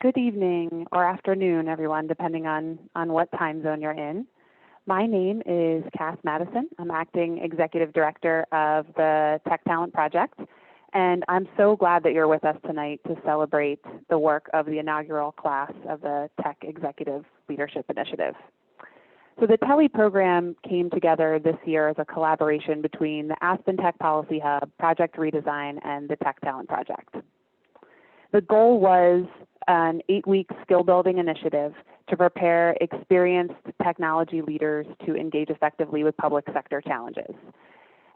Good evening or afternoon, everyone, depending on what time zone you're in. My name is Cass Madison. I'm Acting Executive Director of the Tech Talent Project, and I'm so glad that you're with us tonight to celebrate the work of the inaugural class of the Tech Executive Leadership Initiative. So the TELI program came together this year as a collaboration between the Aspen Tech Policy Hub, Project Redesign, and the Tech Talent Project. The goal was an 8-week skill-building initiative to prepare experienced technology leaders to engage effectively with public sector challenges.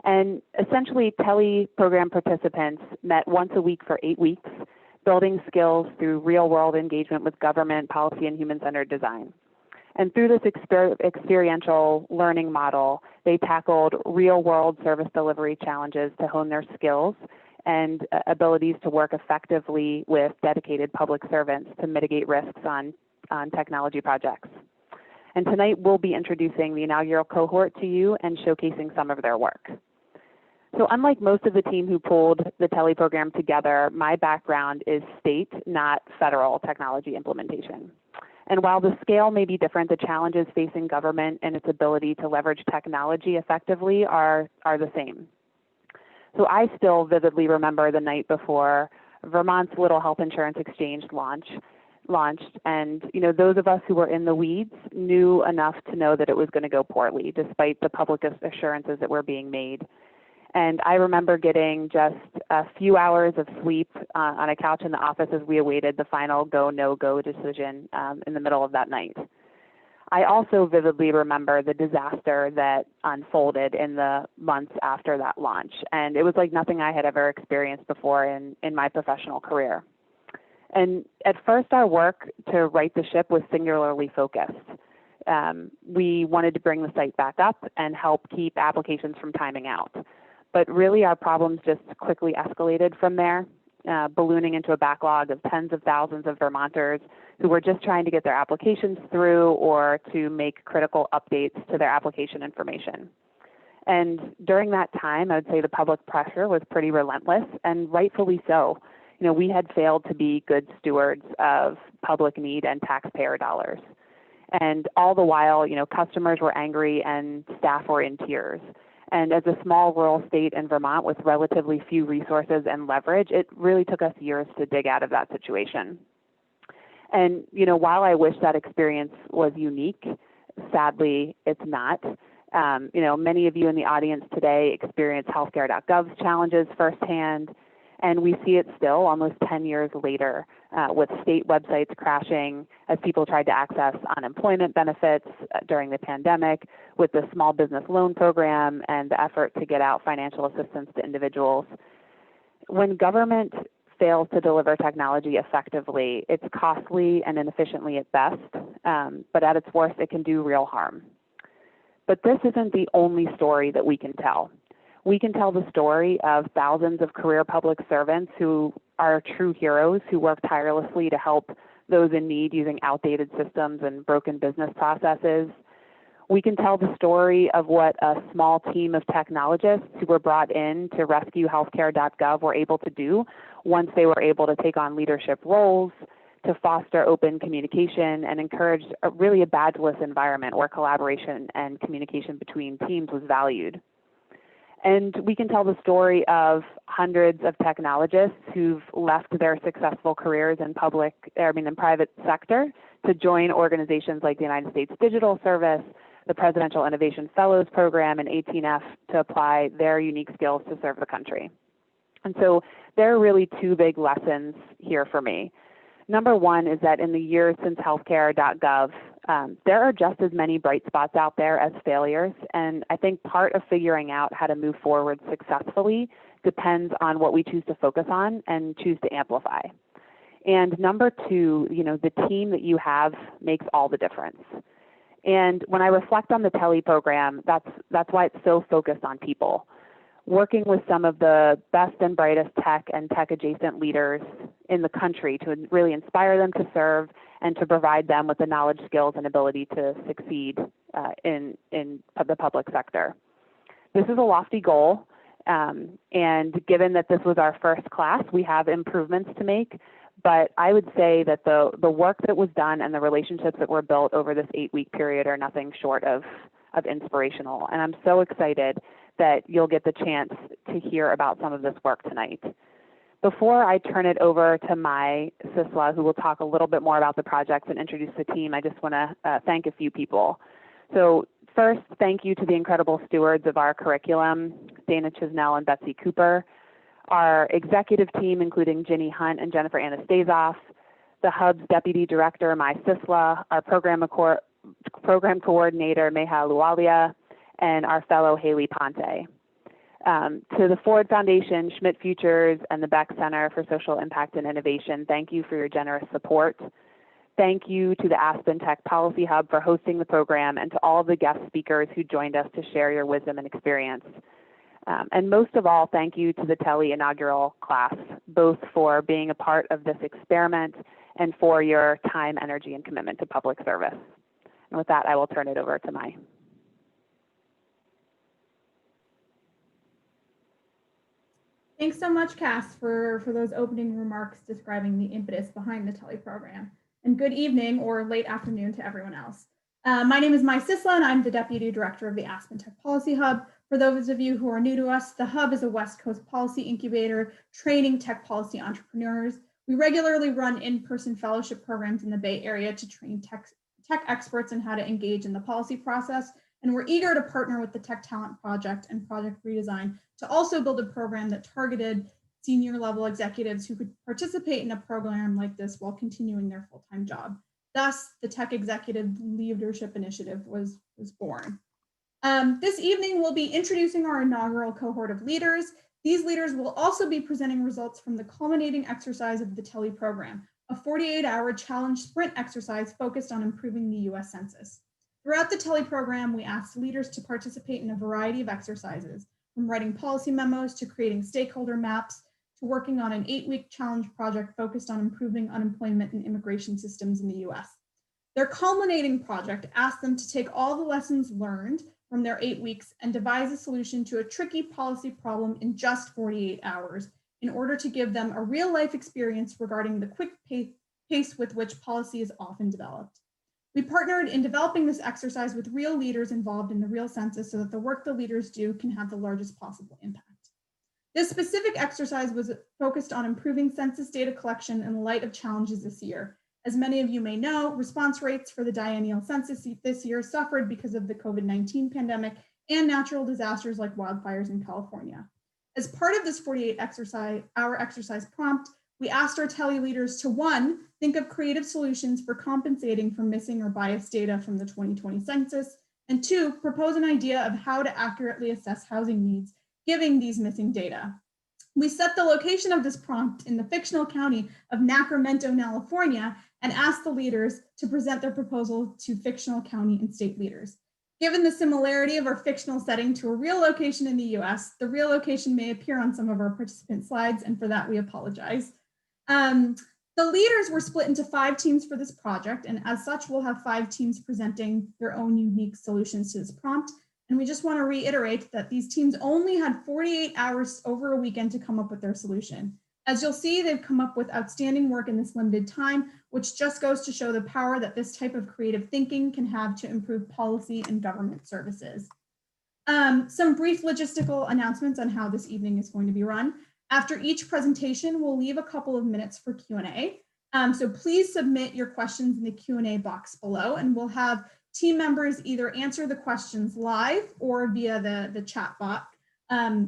And essentially, TELI program participants met once a week for 8 weeks, building skills through real-world engagement with government, policy, and human-centered design. And through this experiential learning model, they tackled real-world service delivery challenges to hone their skills and abilities to work effectively with dedicated public servants to mitigate risks on technology projects. And tonight we'll be introducing the inaugural cohort to you and showcasing some of their work. So unlike most of the team who pulled the TELI program together, my background is state, not federal technology implementation. And while the scale may be different, the challenges facing government and its ability to leverage technology effectively are the same. So I still vividly remember the night before Vermont's Little Health Insurance Exchange launched, and those of us who were in the weeds knew enough to know that it was going to go poorly, despite the public assurances that were being made. And I remember getting just a few hours of sleep on a couch in the office as we awaited the final go, no-go decision in the middle of that night. I also vividly remember the disaster that unfolded in the months after that launch, and it was like nothing I had ever experienced before in my professional career. And at first, our work to right the ship was singularly focused. We wanted to bring the site back up and help keep applications from timing out. But really, our problems just quickly escalated from there, ballooning into a backlog of tens of thousands of Vermonters who were just trying to get their applications through or to make critical updates to their application information. And during that time, I would say the public pressure was pretty relentless, and rightfully so. We had failed to be good stewards of public need and taxpayer dollars. And all the while, customers were angry and staff were in tears. And as a small rural state in Vermont with relatively few resources and leverage, it really took us years to dig out of that situation. And, while I wish that experience was unique, sadly, it's not. Many of you in the audience today experience healthcare.gov's challenges firsthand, and we see it still almost 10 years later with state websites crashing as people tried to access unemployment benefits during the pandemic, with the small business loan program and the effort to get out financial assistance to individuals. When government fails to deliver technology effectively, it's costly and inefficiently at best, but at its worst, it can do real harm. But this isn't the only story that we can tell. We can tell the story of thousands of career public servants who are true heroes who work tirelessly to help those in need using outdated systems and broken business processes. We can tell the story of what a small team of technologists who were brought in to rescue healthcare.gov were able to do once they were able to take on leadership roles, to foster open communication and encourage a badgeless environment where collaboration and communication between teams was valued. And we can tell the story of hundreds of technologists who've left their successful careers in private sector to join organizations like the United States Digital Service, the Presidential Innovation Fellows Program, and 18F to apply their unique skills to serve the country. And so there are really two big lessons here for me. Number one is that in the years since healthcare.gov, there are just as many bright spots out there as failures, and I think part of figuring out how to move forward successfully depends on what we choose to focus on and choose to amplify. And number two, the team that you have makes all the difference. And when I reflect on the TELI program, that's why it's so focused on people. Working with some of the best and brightest tech and tech-adjacent leaders in the country to really inspire them to serve and to provide them with the knowledge, skills, and ability to succeed in the public sector. This is a lofty goal, and given that this was our first class, we have improvements to make, But I would say that the work that was done and the relationships that were built over this 8-week period are nothing short of inspirational. And I'm so excited that you'll get the chance to hear about some of this work tonight. Before I turn it over to my Sisla, who will talk a little bit more about the projects and introduce the team, I just want to thank a few people. So first, thank you to the incredible stewards of our curriculum, Dana Chisnell and Betsy Cooper, our executive team, including Ginny Hunt and Jennifer Anastasoff, the Hub's deputy director, my Sisla, our program coordinator, Meha Lualia, and our fellow Haley Ponte. To the Ford Foundation, Schmidt Futures, and the Beck Center for Social Impact and Innovation, thank you for your generous support. Thank you to the Aspen Tech Policy Hub for hosting the program, and to all the guest speakers who joined us to share your wisdom and experience. And most of all, thank you to the TELI inaugural class, both for being a part of this experiment and for your time, energy, and commitment to public service. And with that, I will turn it over to Mai. Thanks so much, Cass, for those opening remarks describing the impetus behind the TELI program. And good evening or late afternoon to everyone else. My name is Mai Sisla, and I'm the Deputy Director of the Aspen Tech Policy Hub. For those of you who are new to us, the Hub is a West Coast policy incubator training tech policy entrepreneurs. We regularly run in-person fellowship programs in the Bay Area to train tech experts in how to engage in the policy process. And we're eager to partner with the Tech Talent Project and Project Redesign to also build a program that targeted senior level executives who could participate in a program like this while continuing their full-time job. Thus, the Tech Executive Leadership Initiative was born. This evening, we'll be introducing our inaugural cohort of leaders. These leaders will also be presenting results from the culminating exercise of the TELI program, a 48-hour challenge sprint exercise focused on improving the US Census. Throughout the TELI program, we asked leaders to participate in a variety of exercises, from writing policy memos to creating stakeholder maps to working on an 8-week challenge project focused on improving unemployment and immigration systems in the US. Their culminating project asked them to take all the lessons learned from their 8 weeks and devise a solution to a tricky policy problem in just 48 hours in order to give them a real-life experience regarding the quick pace with which policy is often developed. We partnered in developing this exercise with real leaders involved in the real census so that the work the leaders do can have the largest possible impact. This specific exercise was focused on improving census data collection in light of challenges this year. As many of you may know, response rates for the biennial census this year suffered because of the COVID-19 pandemic and natural disasters like wildfires in California. As part of this 48-hour exercise prompt, we asked our TELI leaders to, 1, think of creative solutions for compensating for missing or biased data from the 2020 census, and 2, propose an idea of how to accurately assess housing needs, given these missing data. We set the location of this prompt in the fictional county of Sacramento, California, and asked the leaders to present their proposal to fictional county and state leaders. Given the similarity of our fictional setting to a real location in the US, the real location may appear on some of our participant slides, and for that we apologize. The leaders were split into 5 teams for this project, and as such, we'll have 5 teams presenting their own unique solutions to this prompt. And we just want to reiterate that these teams only had 48 hours over a weekend to come up with their solution. As you'll see, they've come up with outstanding work in this limited time, which just goes to show the power that this type of creative thinking can have to improve policy and government services. Some brief logistical announcements on how this evening is going to be run. After each presentation, we'll leave a couple of minutes for Q&A. So please submit your questions in the Q&A box below, and we'll have team members either answer the questions live or via the chat bot.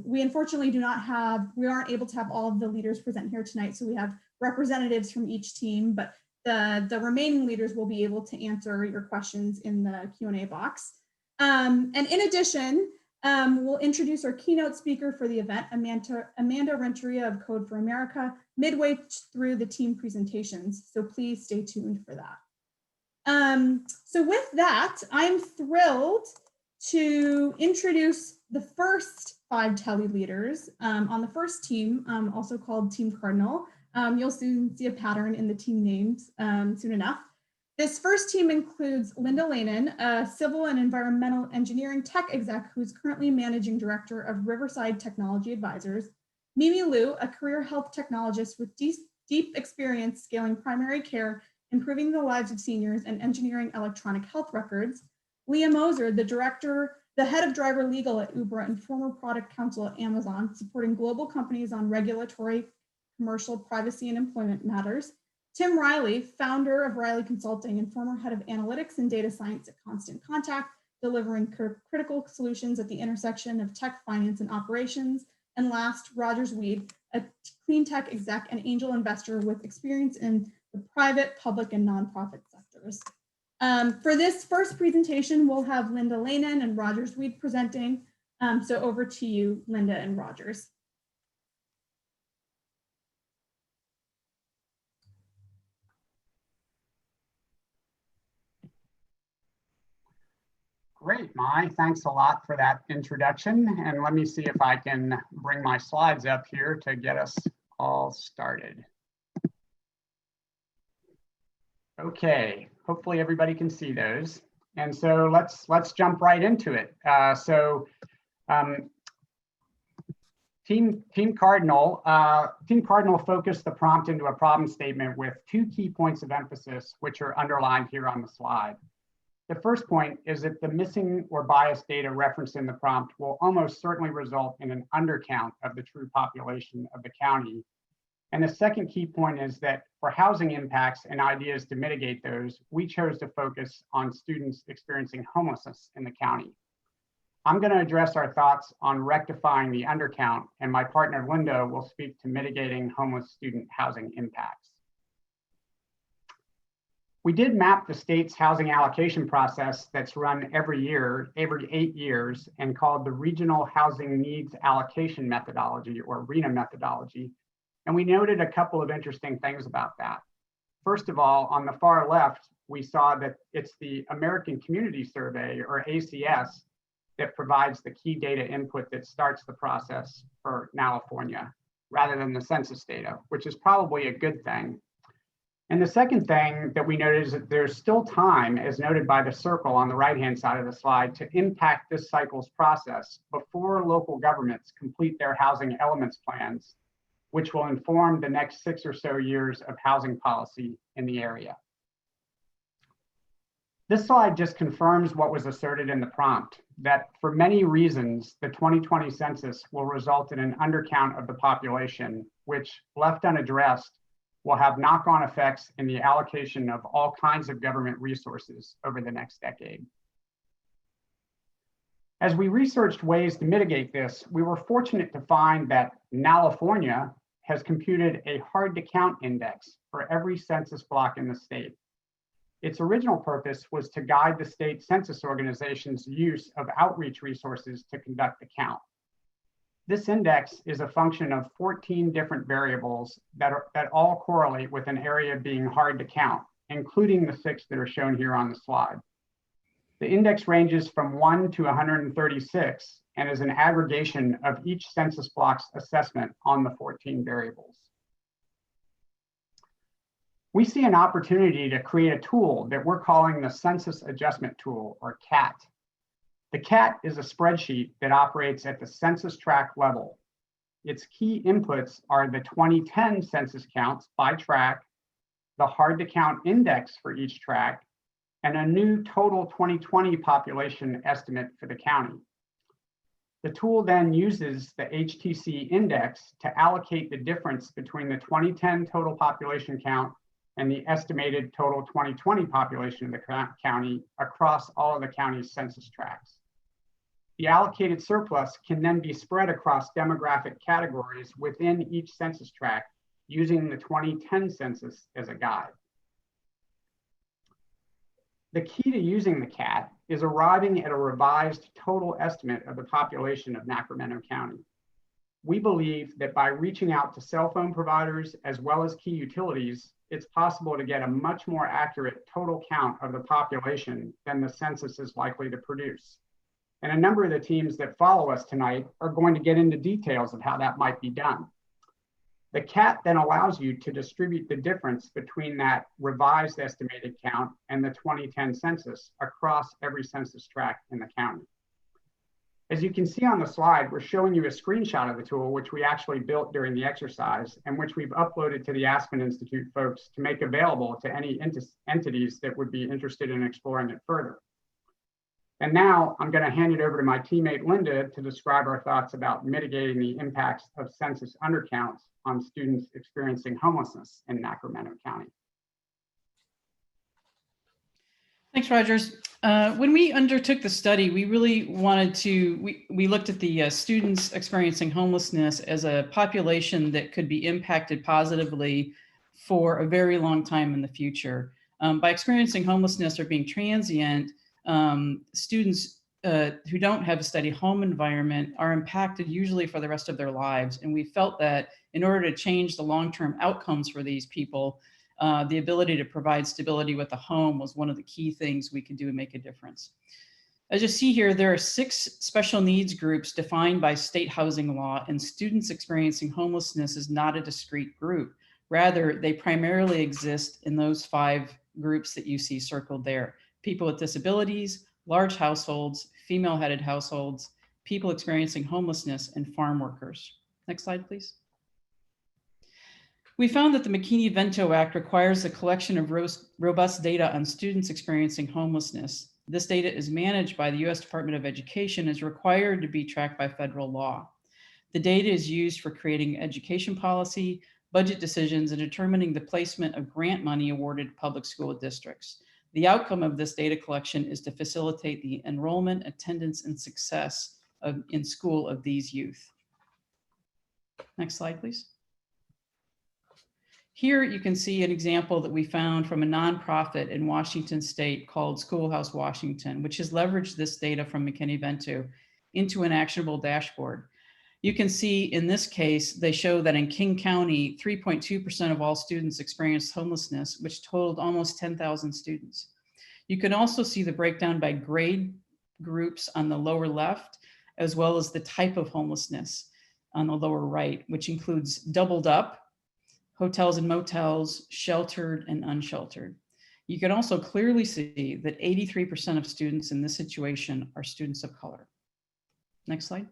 We unfortunately we aren't able to have all of the leaders present here tonight, so we have representatives from each team, but the remaining leaders will be able to answer your questions in the Q&A box. And in addition, we'll introduce our keynote speaker for the event, Amanda Renteria of Code for America, midway through the team presentations, so please stay tuned for that. So with that, I'm thrilled to introduce the first 5 TELI leaders on the first team, also called Team Cardinal. You'll soon see a pattern in the team names soon enough. This first team includes Linda Lanin, a civil and environmental engineering tech exec who's currently managing director of Riverside Technology Advisors, Mimi Liu, a career health technologist with deep experience scaling primary care, improving the lives of seniors, and engineering electronic health records. Leah Moser, the head of driver legal at Uber and former product counsel at Amazon, supporting global companies on regulatory, commercial, privacy, and employment matters. Tim Riley, founder of Riley Consulting and former head of analytics and data science at Constant Contact, delivering critical solutions at the intersection of tech, finance, and operations. And last, Rogers Weed, a clean tech exec and angel investor with experience in the private, public, and nonprofit sectors. For this first presentation, we'll have Linda Lanen and Rogers Weed presenting. So over to you, Linda and Rogers. Great, Mai. Thanks a lot for that introduction. And let me see if I can bring my slides up here to get us all started. Okay, hopefully everybody can see those. And so let's jump right into it. Team Cardinal focused the prompt into a problem statement with 2 key points of emphasis, which are underlined here on the slide. The first point is that the missing or biased data referenced in the prompt will almost certainly result in an undercount of the true population of the county. And the second key point is that for housing impacts and ideas to mitigate those, we chose to focus on students experiencing homelessness in the county. I'm going to address our thoughts on rectifying the undercount, and my partner Linda will speak to mitigating homeless student housing impacts. We did map the state's housing allocation process that's run every 8 years, and called the Regional Housing Needs Allocation Methodology, or RHNA methodology. And we noted a couple of interesting things about that. First of all, on the far left, we saw that it's the American Community Survey, or ACS, that provides the key data input that starts the process for California, rather than the census data, which is probably a good thing. And the second thing that we noted is that there's still time, as noted by the circle on the right-hand side of the slide, to impact this cycle's process before local governments complete their housing elements plans, which will inform the next 6 or so years of housing policy in the area. This slide just confirms what was asserted in the prompt, that for many reasons, the 2020 census will result in an undercount of the population, which, left unaddressed, will have knock-on effects in the allocation of all kinds of government resources over the next decade. As we researched ways to mitigate this, we were fortunate to find that California has computed a hard-to-count index for every census block in the state. Its original purpose was to guide the state census organization's use of outreach resources to conduct the count. This index is a function of 14 different variables that all correlate with an area being hard to count, including the 6 that are shown here on the slide. The index ranges from 1 to 136 and is an aggregation of each census block's assessment on the 14 variables. We see an opportunity to create a tool that we're calling the Census Adjustment Tool, or CAT. The CAT is a spreadsheet that operates at the census tract level. Its key inputs are the 2010 census counts by tract, the hard to count index for each tract, and a new total 2020 population estimate for the county. The tool then uses the HTC index to allocate the difference between the 2010 total population count and the estimated total 2020 population of the county across all of the county's census tracts. The allocated surplus can then be spread across demographic categories within each census tract using the 2010 census as a guide. The key to using the CAT is arriving at a revised total estimate of the population of Sacramento County. We believe that by reaching out to cell phone providers as well as key utilities, it's possible to get a much more accurate total count of the population than the census is likely to produce. And a number of the teams that follow us tonight are going to get into details of how that might be done. The CAT then allows you to distribute the difference between that revised estimated count and the 2010 census across every census tract in the county. As you can see on the slide, we're showing you a screenshot of the tool, which we actually built during the exercise and which we've uploaded to the Aspen Institute folks to make available to any entities that would be interested in exploring it further. And now I'm going to hand it over to my teammate Linda to describe our thoughts about mitigating the impacts of census undercounts on students experiencing homelessness in Sacramento County. Thanks, Rogers. When we undertook the study, we really wanted to, we looked at the students experiencing homelessness as a population that could be impacted positively for a very long time in the future. By experiencing homelessness or being transient, students who don't have a steady home environment are impacted usually for the rest of their lives. And we felt that in order to change the long-term outcomes for these people, the ability to provide stability with a home was one of the key things we could do and make a difference. As you see here, there are 6 special needs groups defined by state housing law, and students experiencing homelessness is not a discrete group. Rather, they primarily exist in those 5 groups that you see circled there: people with disabilities, large households, female-headed households, people experiencing homelessness, and farm workers. Next slide, please. We found that the McKinney-Vento Act requires the collection of robust data on students experiencing homelessness. This data is managed by the U.S. Department of Education and is required to be tracked by federal law. The data is used for creating education policy, budget decisions, and determining the placement of grant money awarded to public school districts. The outcome of this data collection is to facilitate the enrollment, attendance, and success in school of these youth. Next slide, please. Here you can see an example that we found from a nonprofit in Washington State called Schoolhouse Washington, which has leveraged this data from McKinney-Vento into an actionable dashboard. You can see in this case, they show that in King County, 3.2% of all students experienced homelessness, which totaled almost 10,000 students. You can also see the breakdown by grade groups on the lower left, as well as the type of homelessness on the lower right, which includes doubled up, hotels and motels, sheltered and unsheltered. You can also clearly see that 83% of students in this situation are students of color. Next slide.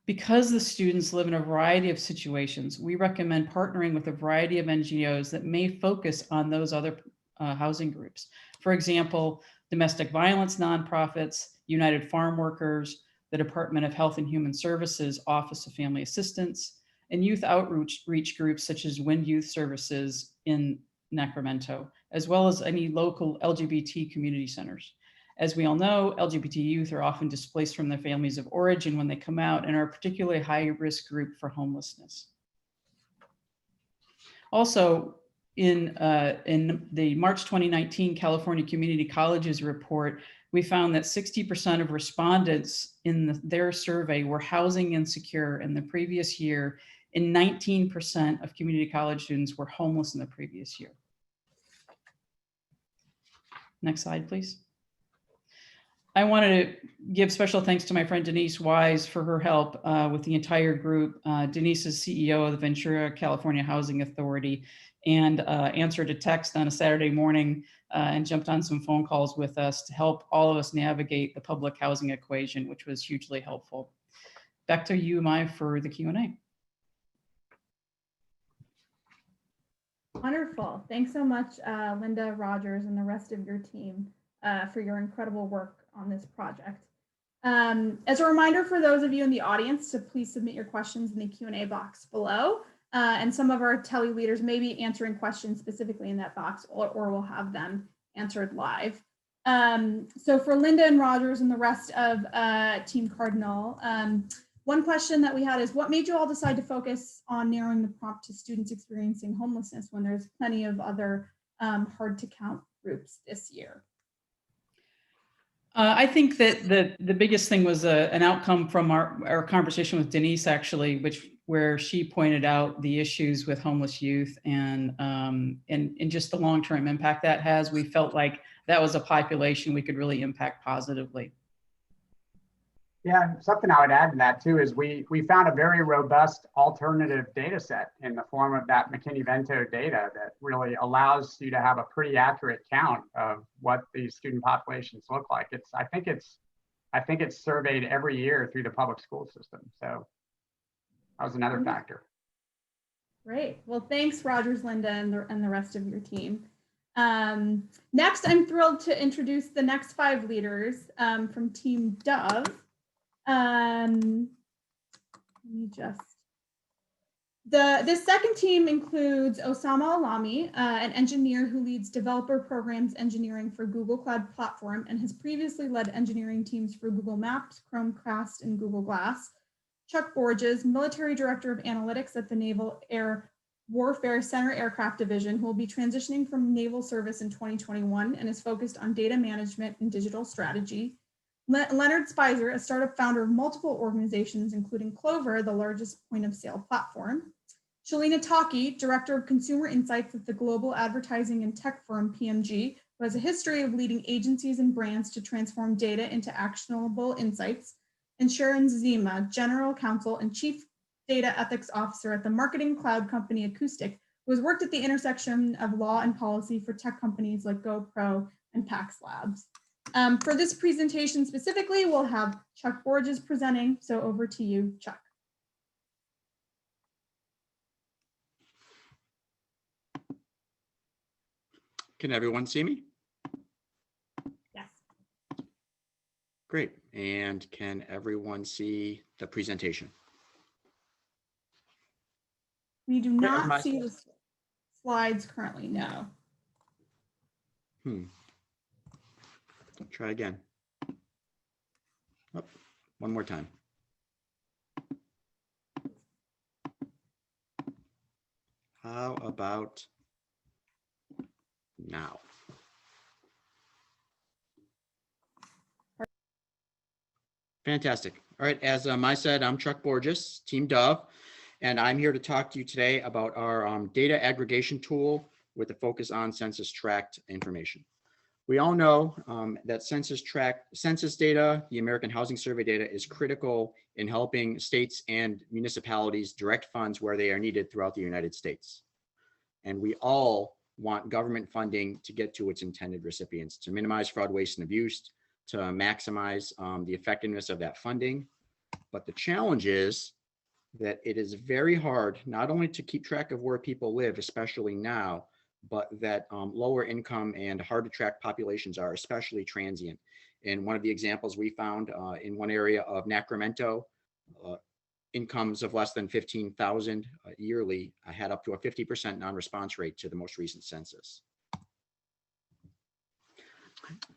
Because the students live in a variety of situations, we recommend partnering with a variety of NGOs that may focus on those other housing groups. For example, domestic violence nonprofits, United Farm Workers, the Department of Health and Human Services Office of Family Assistance, and youth outreach groups such as Wind Youth Services in Sacramento, as well as any local LGBT community centers. As we all know, LGBT youth are often displaced from their families of origin when they come out and are a particularly high-risk group for homelessness. Also, in the March 2019 California Community Colleges report, we found that 60% of respondents in their survey were housing insecure in the previous year, and 19% of community college students were homeless in the previous year. Next slide, please. I wanted to give special thanks to my friend Denise Wise for her help with the entire group. Denise is CEO of the Ventura, California Housing Authority, and answered a text on a Saturday morning and jumped on some phone calls with us to help all of us navigate the public housing equation, which was hugely helpful. Back to you, Mai, for the Q&A. Wonderful. Thanks so much, Linda, Rogers, and the rest of your team for your incredible work on this project. As a reminder for those of you in the audience to please submit your questions in the Q&A box below. And some of our TELI leaders may be answering questions specifically in that box, or we'll have them answered live. So for Linda and Rogers and the rest of Team Cardinal, one question that we had is, what made you all decide to focus on narrowing the prompt to students experiencing homelessness when there's plenty of other hard to count groups this year? I think that the biggest thing was an outcome from our conversation with Denise, actually, where she pointed out the issues with homeless youth and just the long-term impact that has. We felt like that was a population we could really impact positively. Yeah, something I would add to that too is we found a very robust alternative data set in the form of that McKinney-Vento data that really allows you to have a pretty accurate count of what these student populations look like. I think it's I think it's surveyed every year through the public school system. So that was another factor. Great. Well, thanks, Rogers, Linda, and the rest of your team. Next, I'm thrilled to introduce the next 5 leaders from Team Dove. Let me just. This second team includes Osama Alami, an engineer who leads developer programs engineering for Google Cloud Platform and has previously led engineering teams for Google Maps, Chromecast, and Google Glass. Chuck Borges, military director of analytics at the Naval Air Warfare Center Aircraft Division, who will be transitioning from naval service in 2021 and is focused on data management and digital strategy. Leonard Spicer, a startup founder of multiple organizations, including Clover, the largest point of sale platform. Shalina Taki, director of consumer insights at the global advertising and tech firm PMG, who has a history of leading agencies and brands to transform data into actionable insights. And Sharon Zima, general counsel and chief data ethics officer at the marketing cloud company Acoustic, who has worked at the intersection of law and policy for tech companies like GoPro and Pax Labs. For this presentation specifically, we'll have Chuck Borges presenting. So over to you, Chuck. Can everyone see me? Yes. Great. And can everyone see the presentation? We do not see the slides currently, no. Try again. Oh, one more time. How about now? Fantastic. All right, as I said, I'm Chuck Borges, Team Dove, and I'm here to talk to you today about our data aggregation tool with a focus on census tract information. We all know that census data, the American Housing Survey data, is critical in helping states and municipalities direct funds where they are needed throughout the United States. And we all want government funding to get to its intended recipients, to minimize fraud, waste, and abuse, to maximize the effectiveness of that funding. But the challenge is that it is very hard not only to keep track of where people live, especially now, but that lower income and hard to track populations are especially transient. And one of the examples we found in one area of Sacramento, incomes of less than 15,000 yearly had up to a 50% non-response rate to the most recent census.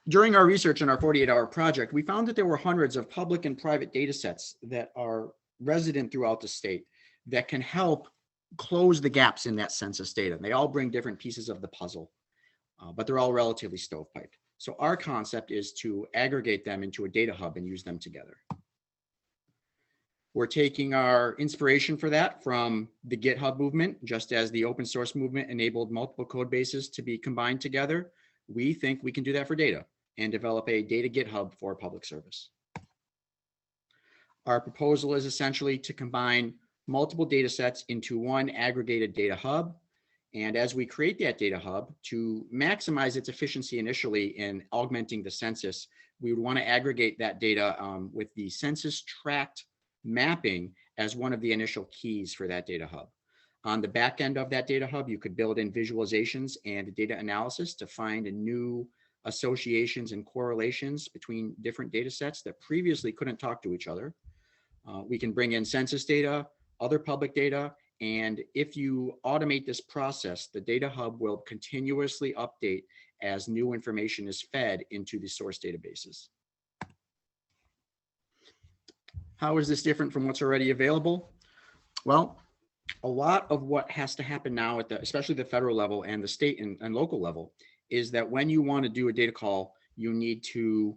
During our research in our 48-hour project, we found that there were hundreds of public and private data sets that are resident throughout the state that can help close the gaps in that census data. They all bring different pieces of the puzzle, but they're all relatively stovepiped. So our concept is to aggregate them into a data hub and use them together. We're taking our inspiration for that from the GitHub movement. Just as the open source movement enabled multiple code bases to be combined together, we think we can do that for data and develop a data GitHub for public service. Our proposal is essentially to combine multiple data sets into one aggregated data hub. And as we create that data hub, to maximize its efficiency initially in augmenting the census, we would want to aggregate that data with the census tract mapping as one of the initial keys for that data hub. On the back end of that data hub, you could build in visualizations and data analysis to find new associations and correlations between different data sets that previously couldn't talk to each other. We can bring in census data, other public data, and if you automate this process, the data hub will continuously update as new information is fed into the source databases. How is this different from what's already available? Well, a lot of what has to happen now at especially the federal level and the state and local level is that when you want to do a data call, you need to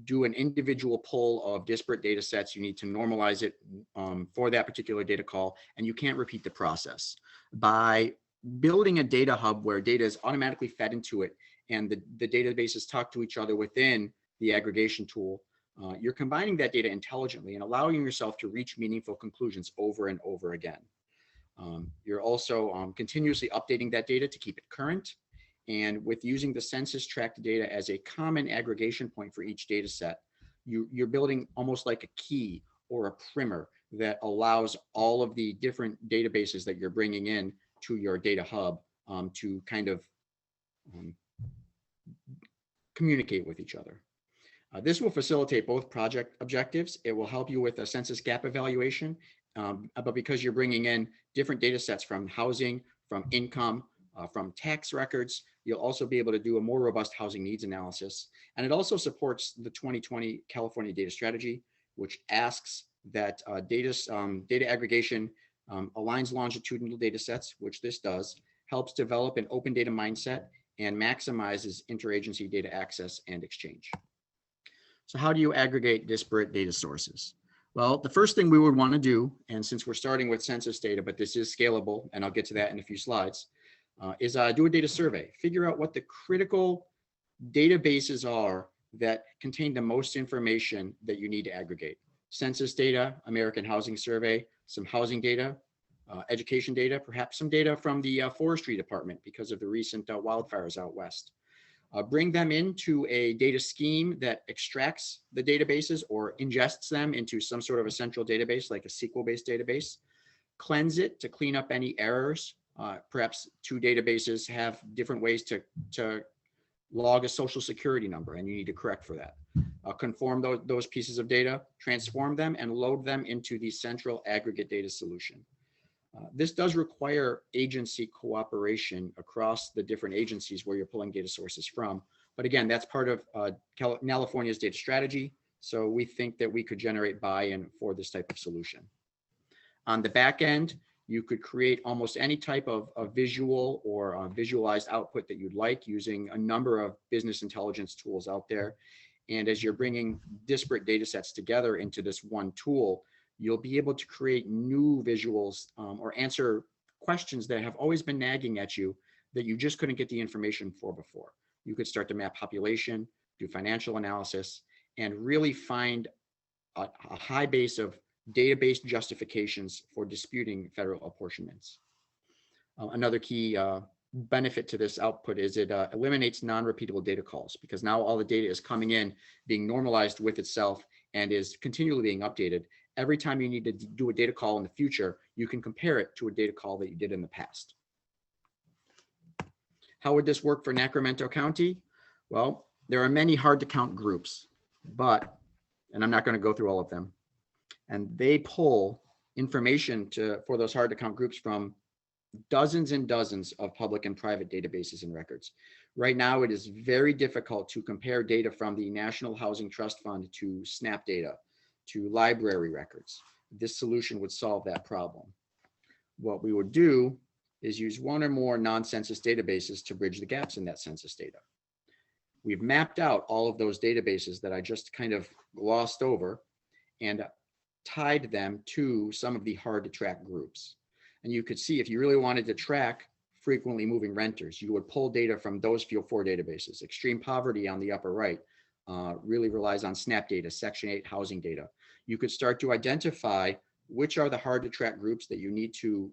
do an individual pull of disparate data sets. You need to normalize it for that particular data call, and you can't repeat the process. By building a data hub where data is automatically fed into it and the databases talk to each other within the aggregation tool, you're combining that data intelligently and allowing yourself to reach meaningful conclusions over and over again. You're also continuously updating that data to keep it current. And with using the census tract data as a common aggregation point for each data set, you're building almost like a key or a primer that allows all of the different databases that you're bringing in to your data hub to kind of communicate with each other. This will facilitate both project objectives. It will help you with a census gap evaluation, but because you're bringing in different data sets from housing, from income, from tax records, you'll also be able to do a more robust housing needs analysis. And it also supports the 2020 California Data Strategy, which asks that data aggregation aligns longitudinal data sets, which this does, helps develop an open data mindset, and maximizes interagency data access and exchange. So how do you aggregate disparate data sources? Well, the first thing we would want to do, and since we're starting with census data, but this is scalable, and I'll get to that in a few slides, is do a data survey. Figure out what the critical databases are that contain the most information that you need to aggregate. Census data, American Housing Survey, some housing data, education data, perhaps some data from the forestry department because of the recent wildfires out west. Bring them into a data scheme that extracts the databases or ingests them into some sort of a central database, like a SQL-based database. Cleanse it to clean up any errors. Perhaps two databases have different ways to log a social security number, and you need to correct for that. Conform those pieces of data, transform them, and load them into the central aggregate data solution. This does require agency cooperation across the different agencies where you're pulling data sources from. But again, that's part of California's data strategy. So we think that we could generate buy-in for this type of solution. On the back end, you could create almost any type of visual or visualized output that you'd like using a number of business intelligence tools out there. And as you're bringing disparate data sets together into this one tool, you'll be able to create new visuals or answer questions that have always been nagging at you that you just couldn't get the information for before. You could start to map population, do financial analysis, and really find a high base of database justifications for disputing federal apportionments. Another key benefit to this output is it eliminates non-repeatable data calls, because now all the data is coming in, being normalized with itself, and is continually being updated. Every time you need to do a data call in the future, you can compare it to a data call that you did in the past. How would this work for Sacramento County? Well, there are many hard to count groups, and I'm not going to go through all of them, and they pull information for those hard to count groups from dozens and dozens of public and private databases and records. Right now, it is very difficult to compare data from the National Housing Trust Fund to SNAP data, to library records. This solution would solve that problem. What we would do is use one or more non-census databases to bridge the gaps in that census data. We've mapped out all of those databases that I just kind of glossed over and tied them to some of the hard to track groups. And you could see if you really wanted to track frequently moving renters, you would pull data from those four databases. Extreme poverty on the upper right really relies on SNAP data, Section 8 housing data. You could start to identify which are the hard to track groups that you need to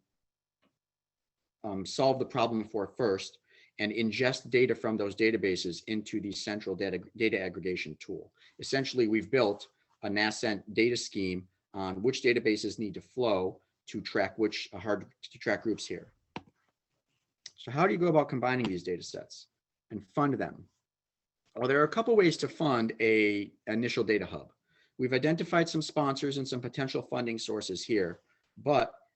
solve the problem for first, and ingest data from those databases into the central data aggregation tool. Essentially, we've built a nascent data scheme on which databases need to flow to track which hard to track groups here. So how do you go about combining these data sets and fund them? Well, there are a couple ways to fund an initial data hub. We've identified some sponsors and some potential funding sources here,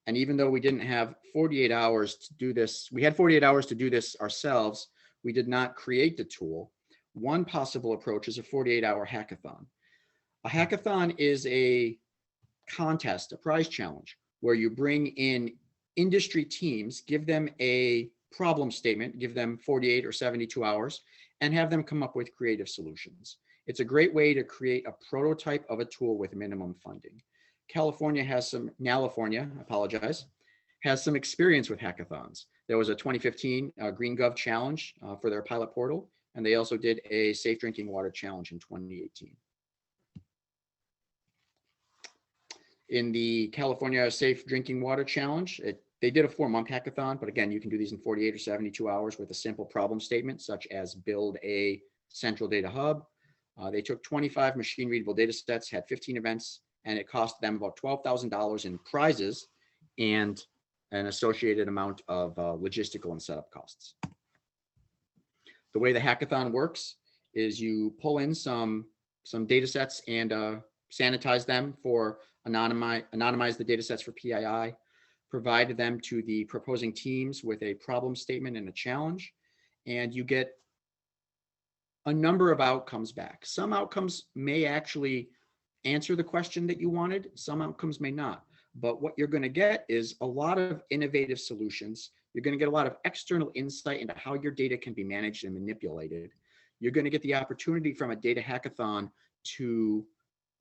and even though we didn't have 48 hours to do this, we had 48 hours to do this ourselves, we did not create the tool. One possible approach is a 48-hour hackathon. A hackathon is a contest, a prize challenge, where you bring in industry teams, give them a problem statement, give them 48 or 72 hours, and have them come up with creative solutions. It's a great way to create a prototype of a tool with minimum funding. California has some experience with hackathons. There was a 2015 Green Gov challenge for their pilot portal, and they also did a safe drinking water challenge in 2018. In the California Safe Drinking Water Challenge, it They did a 4-month hackathon, but again, you can do these in 48 or 72 hours with a simple problem statement, such as build a central data hub. They took 25 machine readable data sets, had 15 events, and it cost them about $12,000 in prizes and an associated amount of logistical and setup costs. The way the hackathon works is you pull in some data sets and sanitize them for anonymize the data sets for PII, provide them to the proposing teams with a problem statement and a challenge, and you get a number of outcomes back. Some outcomes may actually answer the question that you wanted, some outcomes may not. But what you're going to get is a lot of innovative solutions. You're going to get a lot of external insight into how your data can be managed and manipulated. You're going to get the opportunity from a data hackathon to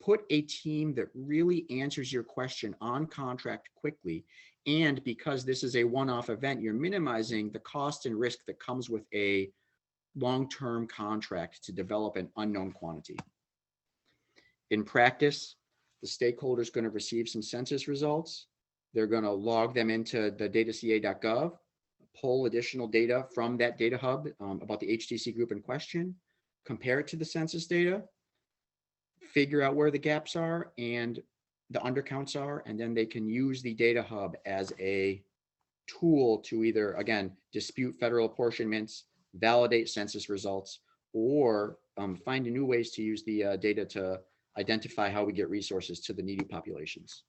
put a team that really answers your question on contract quickly. And because this is a one-off event, you're minimizing the cost and risk that comes with a long-term contract to develop an unknown quantity. In practice, the stakeholder is going to receive some census results. They're going to log them into the dataca.gov, pull additional data from that data hub about the HTC group in question, compare it to the census data, figure out where the gaps are and the undercounts are, and then they can use the data hub as a tool to either, again, dispute federal apportionments, validate census results, or find new ways to use the data to identify how we get resources to the needy populations.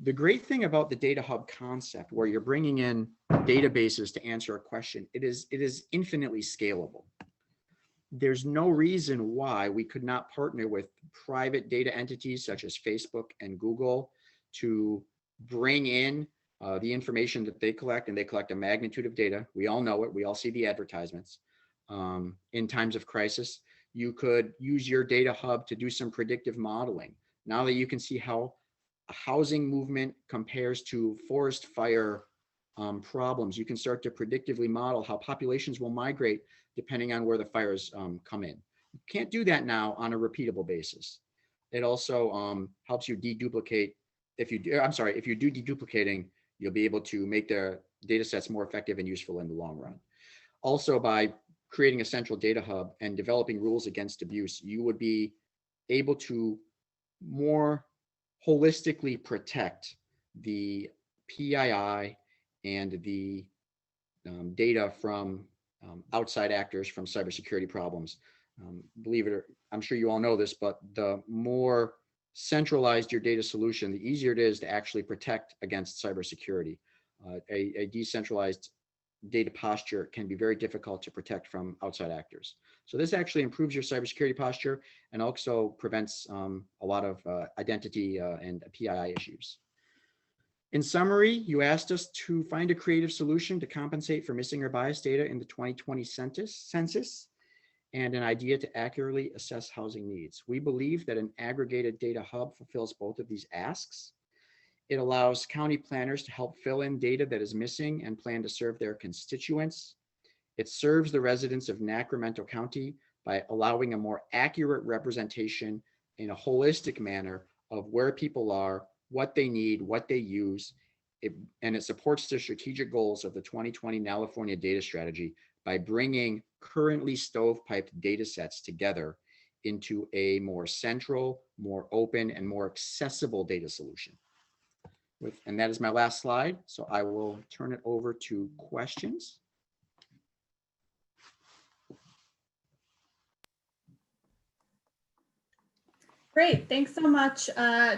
The great thing about the data hub concept, where you're bringing in databases to answer a question, it is infinitely scalable. There's no reason why we could not partner with private data entities such as Facebook and Google to bring in the information that they collect, and they collect a magnitude of data. We all know it. We all see the advertisements. In times of crisis, you could use your data hub to do some predictive modeling. Now that you can see how a housing movement compares to forest fire problems, you can start to predictively model how populations will migrate depending on where the fires come in. You can't do that now on a repeatable basis. It also helps you deduplicate. If you do deduplicating, you'll be able to make the data sets more effective and useful in the long run. Also, by creating a central data hub and developing rules against abuse, you would be able to more holistically protect the PII and the data from outside actors, from cybersecurity problems. Believe it or I'm sure you all know this, but the more centralized your data solution, the easier it is to actually protect against cybersecurity. A decentralized data posture can be very difficult to protect from outside actors. So this actually improves your cybersecurity posture and also prevents a lot of identity and PII issues. In summary, you asked us to find a creative solution to compensate for missing or biased data in the 2020 census and an idea to accurately assess housing needs. We believe that an aggregated data hub fulfills both of these asks. It allows county planners to help fill in data that is missing and plan to serve their constituents. It serves the residents of Sacramento County by allowing a more accurate representation in a holistic manner of where people are, what they need, what they use, and it supports the strategic goals of the 2020 California Data Strategy by bringing currently stovepiped data sets together into a more central, more open, and more accessible data solution. And that is my last slide, so I will turn it over to questions. Great, thanks so much,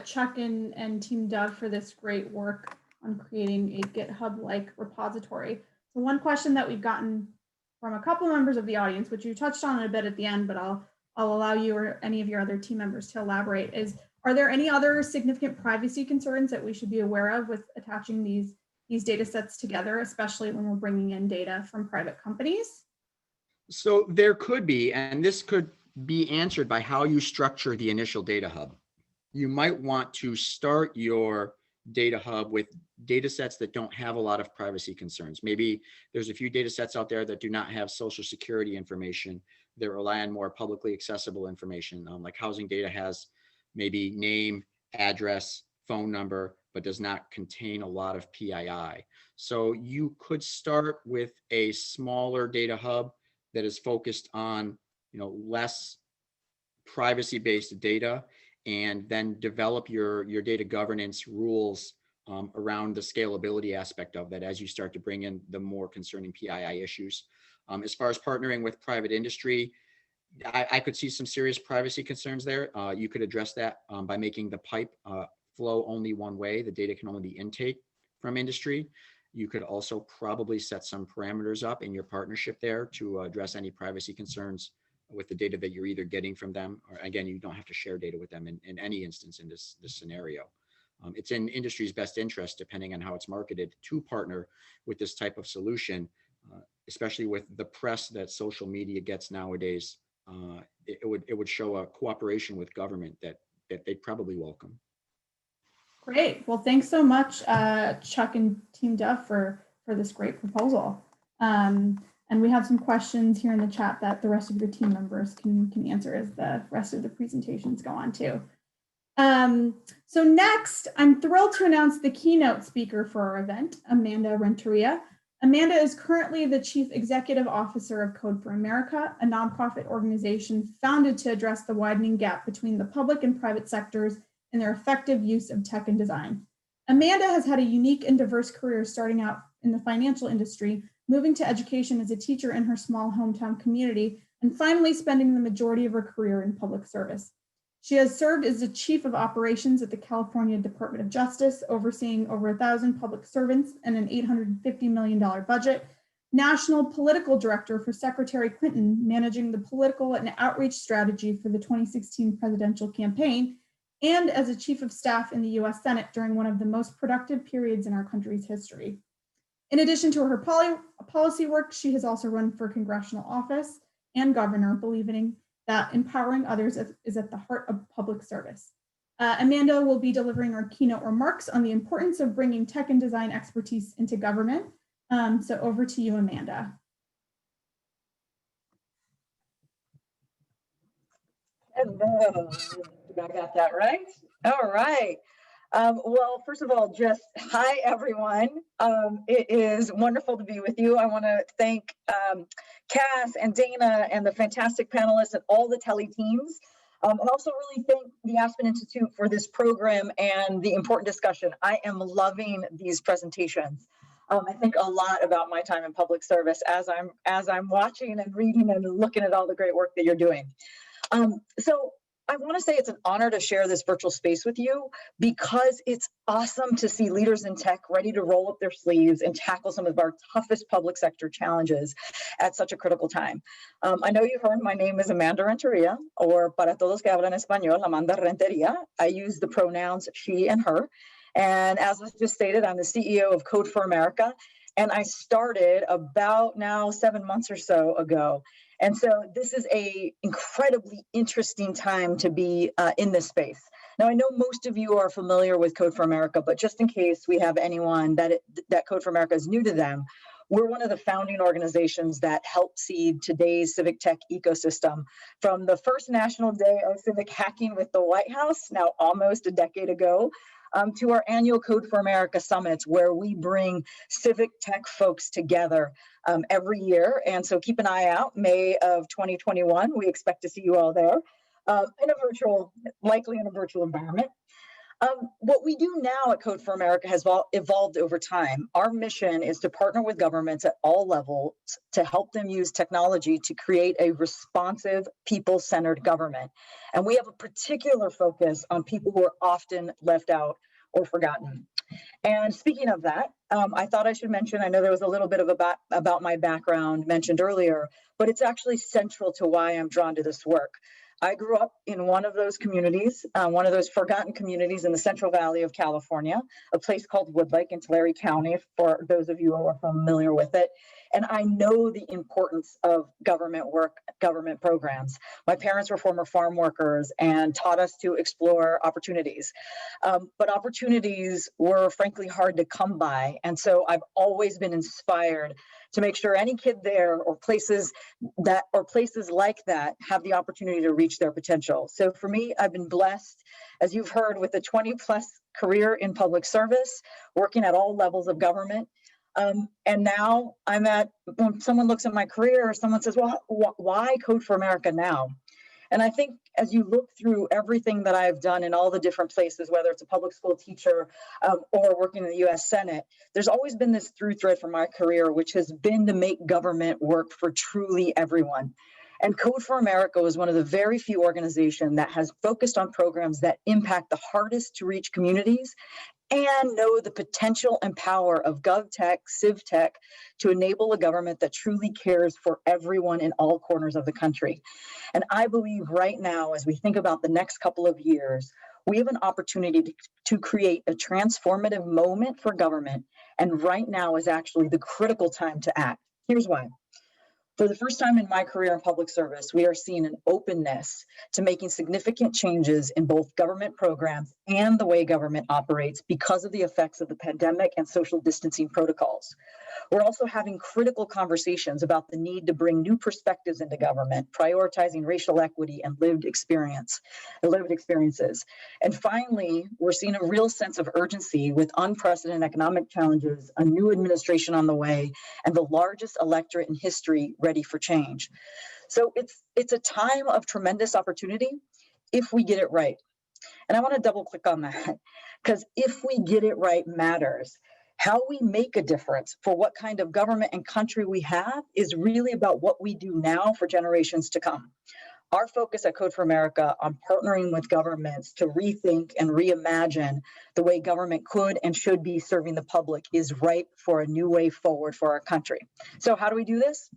Chuck and Team Doug, for this great work on creating a GitHub-like repository. So one question that we've gotten from a couple members of the audience, which you touched on a bit at the end, but I'll allow you or any of your other team members to elaborate, is are there any other significant privacy concerns that we should be aware of with attaching these data sets together, especially when we're bringing in data from private companies? So there could be, and this could be answered by how you structure the initial data hub. You might want to start your data hub with data sets that don't have a lot of privacy concerns. Maybe there's a few data sets out there that do not have social security information that rely on more publicly accessible information, like housing data has maybe name, address, phone number, but does not contain a lot of PII. So you could start with a smaller data hub that is focused on, less privacy-based data, and then develop your data governance rules around the scalability aspect of that as you start to bring in the more concerning PII issues. As far as partnering with private industry, I could see some serious privacy concerns there. You could address that by making the pipe flow only one way. The data can only be intake from industry. You could also probably set some parameters up in your partnership there to address any privacy concerns with the data that you're either getting from them, or again, you don't have to share data with them in any instance in this scenario. It's in industry's best interest, depending on how it's marketed, to partner with this type of solution, especially with the press that social media gets nowadays. It would show a cooperation with government that they'd probably welcome. Great. Well, thanks so much, Chuck and Team Duff, for this great proposal. And we have some questions here in the chat that the rest of your team members can answer as the rest of the presentations go on too. So next, I'm thrilled to announce the keynote speaker for our event, Amanda Renteria. Amanda is currently the Chief Executive Officer of Code for America, a nonprofit organization founded to address the widening gap between the public and private sectors in their effective use of tech and design. Amanda has had a unique and diverse career starting out in the financial industry, moving to education as a teacher in her small hometown community, and finally spending the majority of her career in public service. She has served as the Chief of Operations at the California Department of Justice, overseeing over 1,000 public servants and an $850 million budget, National Political Director for Secretary Clinton, managing the political and outreach strategy for the 2016 presidential campaign, and as a Chief of Staff in the US Senate during one of the most productive periods in our country's history. In addition to her policy work, she has also run for congressional office and governor, believing that empowering others is at the heart of public service. Amanda will be delivering our keynote remarks on the importance of bringing tech and design expertise into government. So over to you, Amanda. Hello, I got that right. All right. Well, first of all, just hi, everyone. It is wonderful to be with you. I want to thank Cass and Dana and the fantastic panelists and all the TELI teams. And also really thank the Aspen Institute for this program and the important discussion. I am loving these presentations. I think a lot about my time in public service as I'm watching and reading and looking at all the great work that you're doing. So I want to say it's an honor to share this virtual space with you because it's awesome to see leaders in tech ready to roll up their sleeves and tackle some of our toughest public sector challenges at such a critical time. I know you heard my name is Amanda Renteria, or para todos que hablan español, Amanda Renteria. I use the pronouns she and her. And as was just stated, I'm the CEO of Code for America. And I started about now 7 months or so ago. And so this is a incredibly interesting time to be in this space. Now, I know most of you are familiar with Code for America, but just in case we have anyone that Code for America is new to them, we're one of the founding organizations that helped seed today's civic tech ecosystem from the first National Day of Civic Hacking with the White House, now almost a decade ago, to our annual Code for America summits, where we bring civic tech folks together every year. And so keep an eye out, May of 2021, we expect to see you all there likely in a virtual environment. What we do now at Code for America has evolved over time. Our mission is to partner with governments at all levels to help them use technology to create a responsive, people-centered government. And we have a particular focus on people who are often left out or forgotten. And speaking of that, I thought I should mention, I know there was a little bit of about my background mentioned earlier, but it's actually central to why I'm drawn to this work. I grew up in one of those communities, one of those forgotten communities in the Central Valley of California, a place called Woodlake in Tulare County, for those of you who are familiar with it. And I know the importance of government work, government programs. My parents were former farm workers and taught us to explore opportunities. But opportunities were frankly hard to come by. And so I've always been inspired to make sure any kid there or places like that have the opportunity to reach their potential. So for me, I've been blessed, as you've heard, with a 20+ career in public service, working at all levels of government. And now I'm at, when someone looks at my career, or someone says, well, why Code for America now? And I think as you look through everything that I've done in all the different places, whether it's a public school teacher or working in the US Senate, there's always been this through thread from my career, which has been to make government work for truly everyone. And Code for America was one of the very few organizations that has focused on programs that impact the hardest to reach communities and know the potential and power of GovTech, CivTech to enable a government that truly cares for everyone in all corners of the country. And I believe right now, as we think about the next couple of years, we have an opportunity to create a transformative moment for government. And right now is actually the critical time to act. Here's why. For the first time in my career in public service, we are seeing an openness to making significant changes in both government programs and the way government operates because of the effects of the pandemic and social distancing protocols. We're also having critical conversations about the need to bring new perspectives into government, prioritizing racial equity and lived experiences. And finally, we're seeing a real sense of urgency with unprecedented economic challenges, a new administration on the way, and the largest electorate in history ready for change. So it's a time of tremendous opportunity if we get it right. And I want to double click on that, because if we get it right matters. How we make a difference for what kind of government and country we have is really about what we do now for generations to come. Our focus at Code for America on partnering with governments to rethink and reimagine the way government could and should be serving the public is ripe for a new way forward for our country. So how do we do this?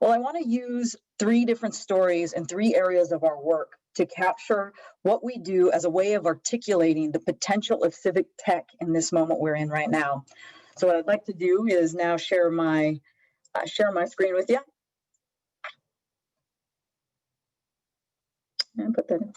Well, I want to use 3 different stories and 3 areas of our work to capture what we do as a way of articulating the potential of civic tech in this moment we're in right now. So what I'd like to do is now share my screen with you. And put that in.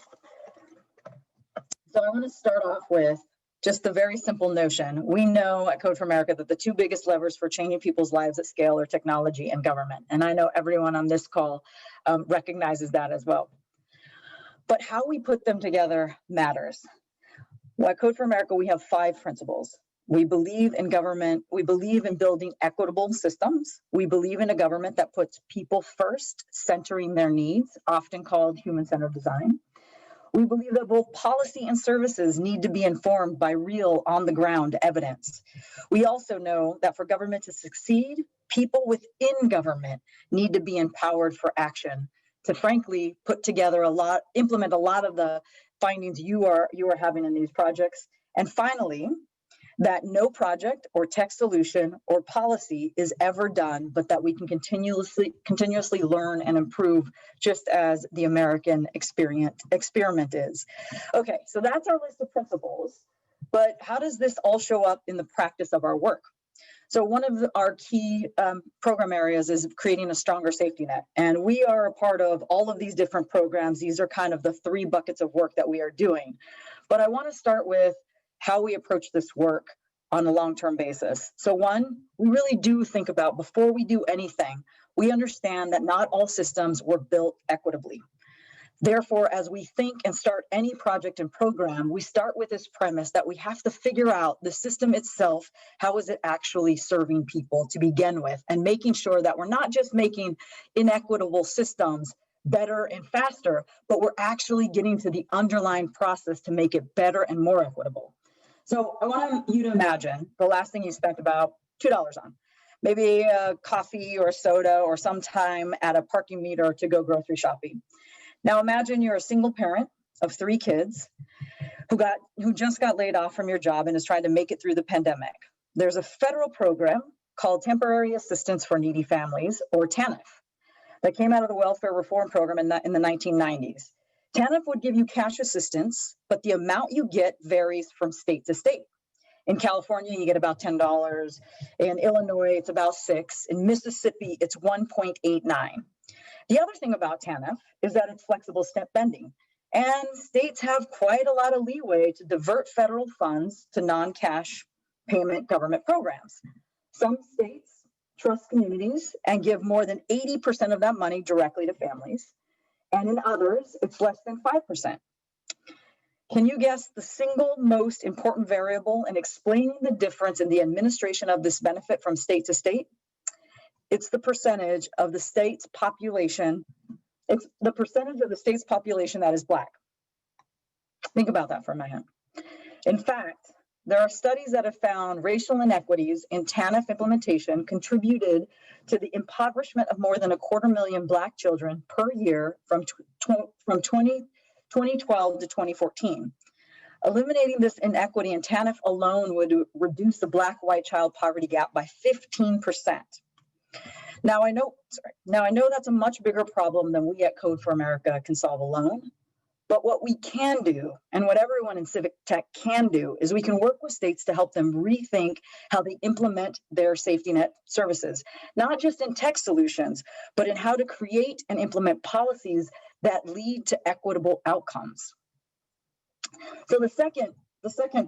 So I want to start off with just the very simple notion. We know at Code for America that the 2 biggest levers for changing people's lives at scale are technology and government. And I know everyone on this call recognizes that as well. But how we put them together matters. Well, at Code for America, we have 5 principles. We believe in government. We believe in building equitable systems. We believe in a government that puts people first, centering their needs, often called human-centered design. We believe that both policy and services need to be informed by real on-the-ground evidence. We also know that for government to succeed, people within government need to be empowered for action to frankly implement a lot of the findings you are having in these projects. And finally, that no project or tech solution or policy is ever done, but that we can continuously learn and improve, just as the American experiment is. Okay, so that's our list of principles, but how does this all show up in the practice of our work? So one of our key program areas is creating a stronger safety net. And we are a part of all of these different programs. These are kind of the 3 buckets of work that we are doing. But I want to start with how we approach this work on a long-term basis. So 1, we really do think about, before we do anything, we understand that not all systems were built equitably. Therefore, as we think and start any project and program, we start with this premise that we have to figure out the system itself. How is it actually serving people to begin with? And making sure that we're not just making inequitable systems better and faster, but we're actually getting to the underlying process to make it better and more equitable. So I want you to imagine the last thing you spent about $2 on. Maybe a coffee or a soda or some time at a parking meter to go grocery shopping. Now imagine you're a single parent of 3 kids who just got laid off from your job and is trying to make it through the pandemic. There's a federal program called Temporary Assistance for Needy Families, or TANF, that came out of the welfare reform program in the 1990s. TANF would give you cash assistance, but the amount you get varies from state to state. In California, you get about $10. In Illinois, it's about $6. In Mississippi, it's 1.89. The other thing about TANF is that it's flexible step bending, and states have quite a lot of leeway to divert federal funds to non-cash payment government programs. Some states trust communities and give more than 80% of that money directly to families, and in others, it's less than 5%. Can you guess the single most important variable in explaining the difference in the administration of this benefit from state to state? It's the percentage of the state's population. It's the percentage of the state's population that is Black. Think about that for a minute. In fact, there are studies that have found racial inequities in TANF implementation contributed to the impoverishment of more than 250,000 Black children per year from 2012 to 2014. Eliminating this inequity in TANF alone would reduce the Black-white child poverty gap by 15%. Now I know that's a much bigger problem than we at Code for America can solve alone. But what we can do, and what everyone in civic tech can do, is we can work with states to help them rethink how they implement their safety net services, not just in tech solutions, but in how to create and implement policies that lead to equitable outcomes. So the second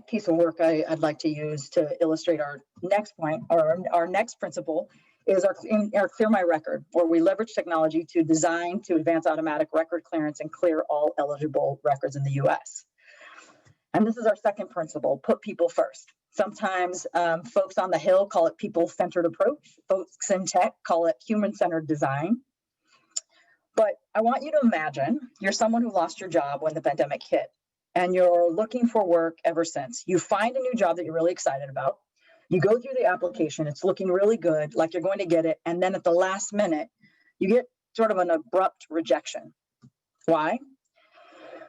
piece of work I'd like to use to illustrate our next point, or our next principle, is our Clear My Record, where we leverage technology to design to advance automatic record clearance and clear all eligible records in the US. And this is our second principle, put people first. Sometimes folks on the Hill call it people-centered approach. Folks in tech call it human-centered design. But I want you to imagine you're someone who lost your job when the pandemic hit, and you're looking for work ever since. You find a new job that you're really excited about. You go through the application, it's looking really good, like you're going to get it, and then at the last minute, you get sort of an abrupt rejection. Why?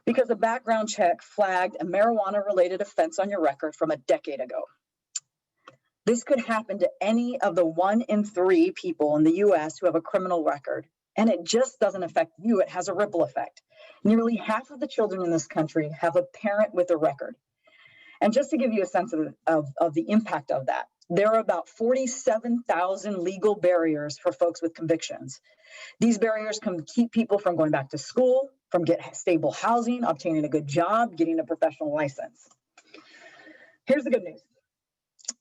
Because a background check flagged a marijuana-related offense on your record from a decade ago. This could happen to any of the 1 in 3 people in the US who have a criminal record, and it just doesn't affect you, it has a ripple effect. Nearly half of the children in this country have a parent with a record. And just to give you a sense of the impact of that, there are about 47,000 legal barriers for folks with convictions. These barriers can keep people from going back to school, from getting stable housing, obtaining a good job, getting a professional license. Here's the good news.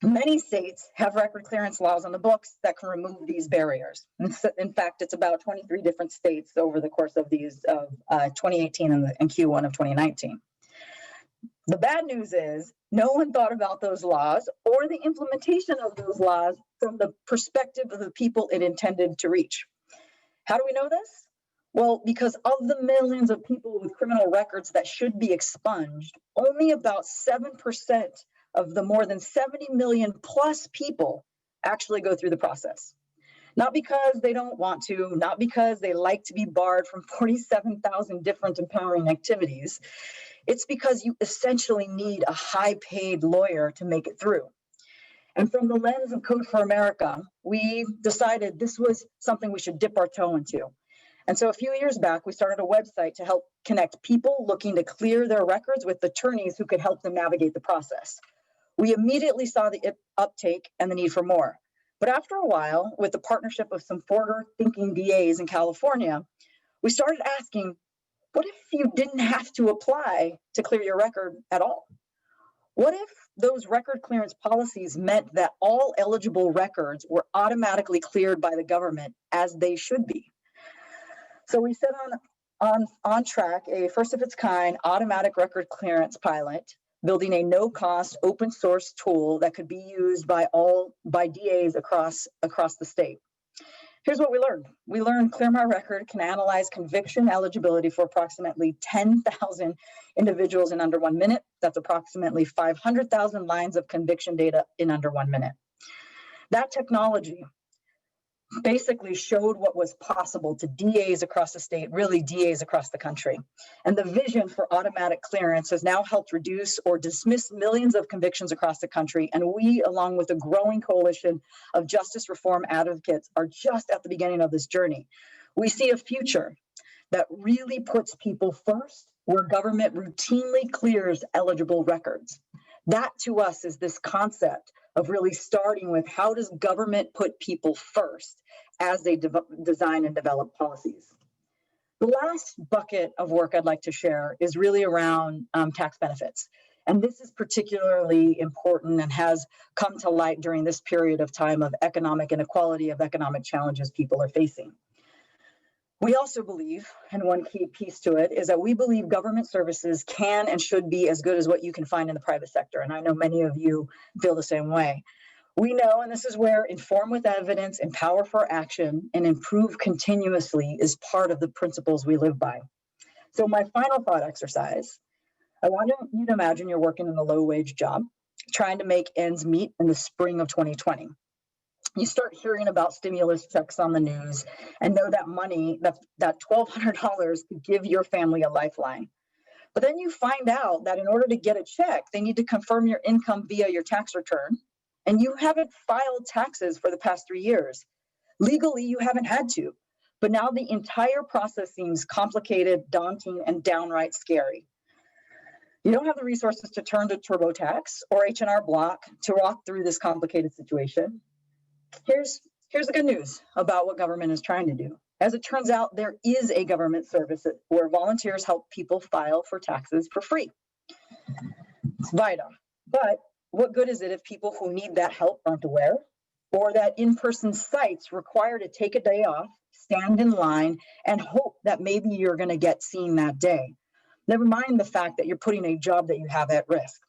Many states have record clearance laws on the books that can remove these barriers. In fact, it's about 23 different states over the course of 2018 and Q1 of 2019. The bad news is no one thought about those laws or the implementation of those laws from the perspective of the people it intended to reach. How do we know this? Well, because of the millions of people with criminal records that should be expunged, only about 7% of the more than 70 million plus people actually go through the process. Not because they don't want to, not because they like to be barred from 47,000 different empowering activities. It's because you essentially need a high-paid lawyer to make it through. And from the lens of Code for America, we decided this was something we should dip our toe into. And so a few years back, we started a website to help connect people looking to clear their records with attorneys who could help them navigate the process. We immediately saw the uptake and the need for more. But after a while, with the partnership of some forward-thinking DAs in California, we started asking, what if you didn't have to apply to clear your record at all? What if those record clearance policies meant that all eligible records were automatically cleared by the government as they should be? So we set on track a first of its kind automatic record clearance pilot, building a no-cost open source tool that could be used by DAs across the state. Here's what we learned. We learned Clear My Record can analyze conviction eligibility for approximately 10,000 individuals in under 1 minute. That's approximately 500,000 lines of conviction data in under 1 minute. That technology basically showed what was possible to DAs across the state, really DAs across the country. And the vision for automatic clearance has now helped reduce or dismiss millions of convictions across the country. And we, along with a growing coalition of justice reform advocates, are just at the beginning of this journey. We see a future that really puts people first, where government routinely clears eligible records. That to us is this concept of really starting with how does government put people first as they design and develop policies. The last bucket of work I'd like to share is really around tax benefits. And this is particularly important and has come to light during this period of time of economic inequality, of economic challenges people are facing. We also believe, and one key piece to it, is that we believe government services can and should be as good as what you can find in the private sector. And I know many of you feel the same way. We know, and this is where inform with evidence, empower for action, and improve continuously is part of the principles we live by. So my final thought exercise, I want you to imagine you're working in a low-wage job, trying to make ends meet in the spring of 2020. You start hearing about stimulus checks on the news and know that money, that $1,200 could give your family a lifeline. But then you find out that in order to get a check, they need to confirm your income via your tax return, and you haven't filed taxes for the past 3 years. Legally, you haven't had to, but now the entire process seems complicated, daunting, and downright scary. You don't have the resources to turn to TurboTax or H&R Block to walk through this complicated situation. Here's the good news about what government is trying to do. As it turns out, there is a government service where volunteers help people file for taxes for free. It's VITA. But what good is it if people who need that help aren't aware, or that in-person sites require to take a day off, stand in line, and hope that maybe you're going to get seen that day? Never mind the fact that you're putting a job that you have at risk.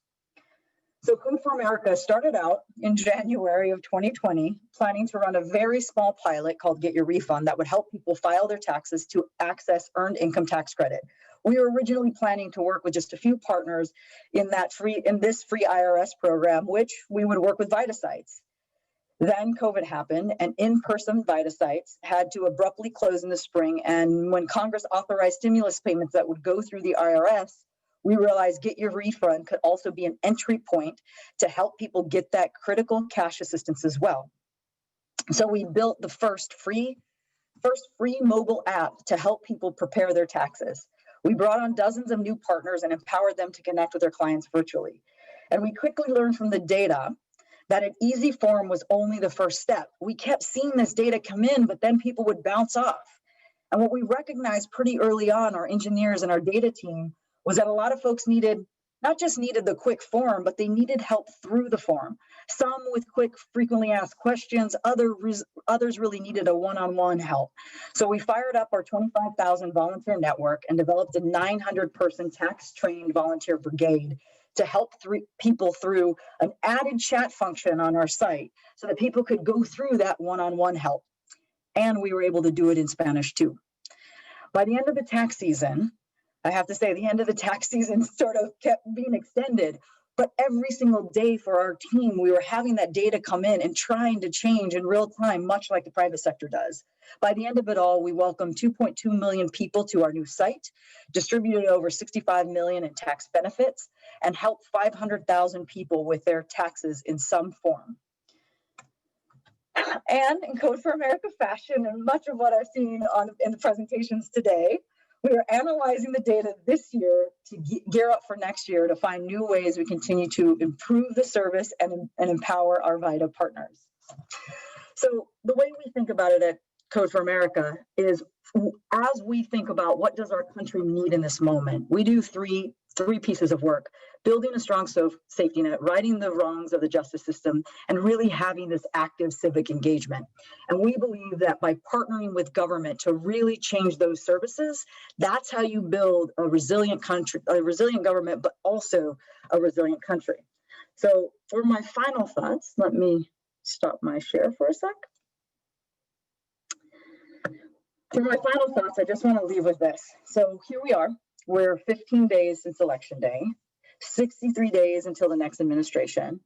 So Code for America started out in January of 2020, planning to run a very small pilot called Get Your Refund that would help people file their taxes to access earned income tax credit. We were originally planning to work with just a few partners in this free IRS program, which we would work with VITA sites. Then COVID happened, and in-person VITA sites had to abruptly close in the spring. And when Congress authorized stimulus payments that would go through the IRS, we realized Get Your Refund could also be an entry point to help people get that critical cash assistance as well. So we built the first free mobile app to help people prepare their taxes. We brought on dozens of new partners and empowered them to connect with their clients virtually. And we quickly learned from the data that an easy form was only the first step. We kept seeing this data come in, but then people would bounce off. And what we recognized pretty early on, our engineers and our data team, was that a lot of folks not just needed the quick form, but they needed help through the form. Some with quick, frequently asked questions, others really needed a one-on-one help. So we fired up our 25,000 volunteer network and developed a 900-person tax-trained volunteer brigade to help people through an added chat function on our site so that people could go through that one-on-one help. And we were able to do it in Spanish too. By the end of the tax season, I have to say the end of the tax season sort of kept being extended, but every single day for our team, we were having that data come in and trying to change in real time, much like the private sector does. By the end of it all, we welcomed 2.2 million people to our new site, distributed over 65 million in tax benefits, and helped 500,000 people with their taxes in some form. And in Code for America fashion, and much of what I've seen in the presentations today, we are analyzing the data this year to gear up for next year to find new ways we continue to improve the service and empower our VITA partners. So the way we think about it at Code for America is, as we think about what does our country need in this moment, we do three pieces of work: building a strong safety net, righting the wrongs of the justice system, and really having this active civic engagement. And we believe that by partnering with government to really change those services, that's how you build a resilient country, a resilient government, but also a resilient country. So for my final thoughts, let me stop my share for a sec. For my final thoughts, I just want to leave with this. So here we are. We're 15 days since Election Day, 63 days until the next administration.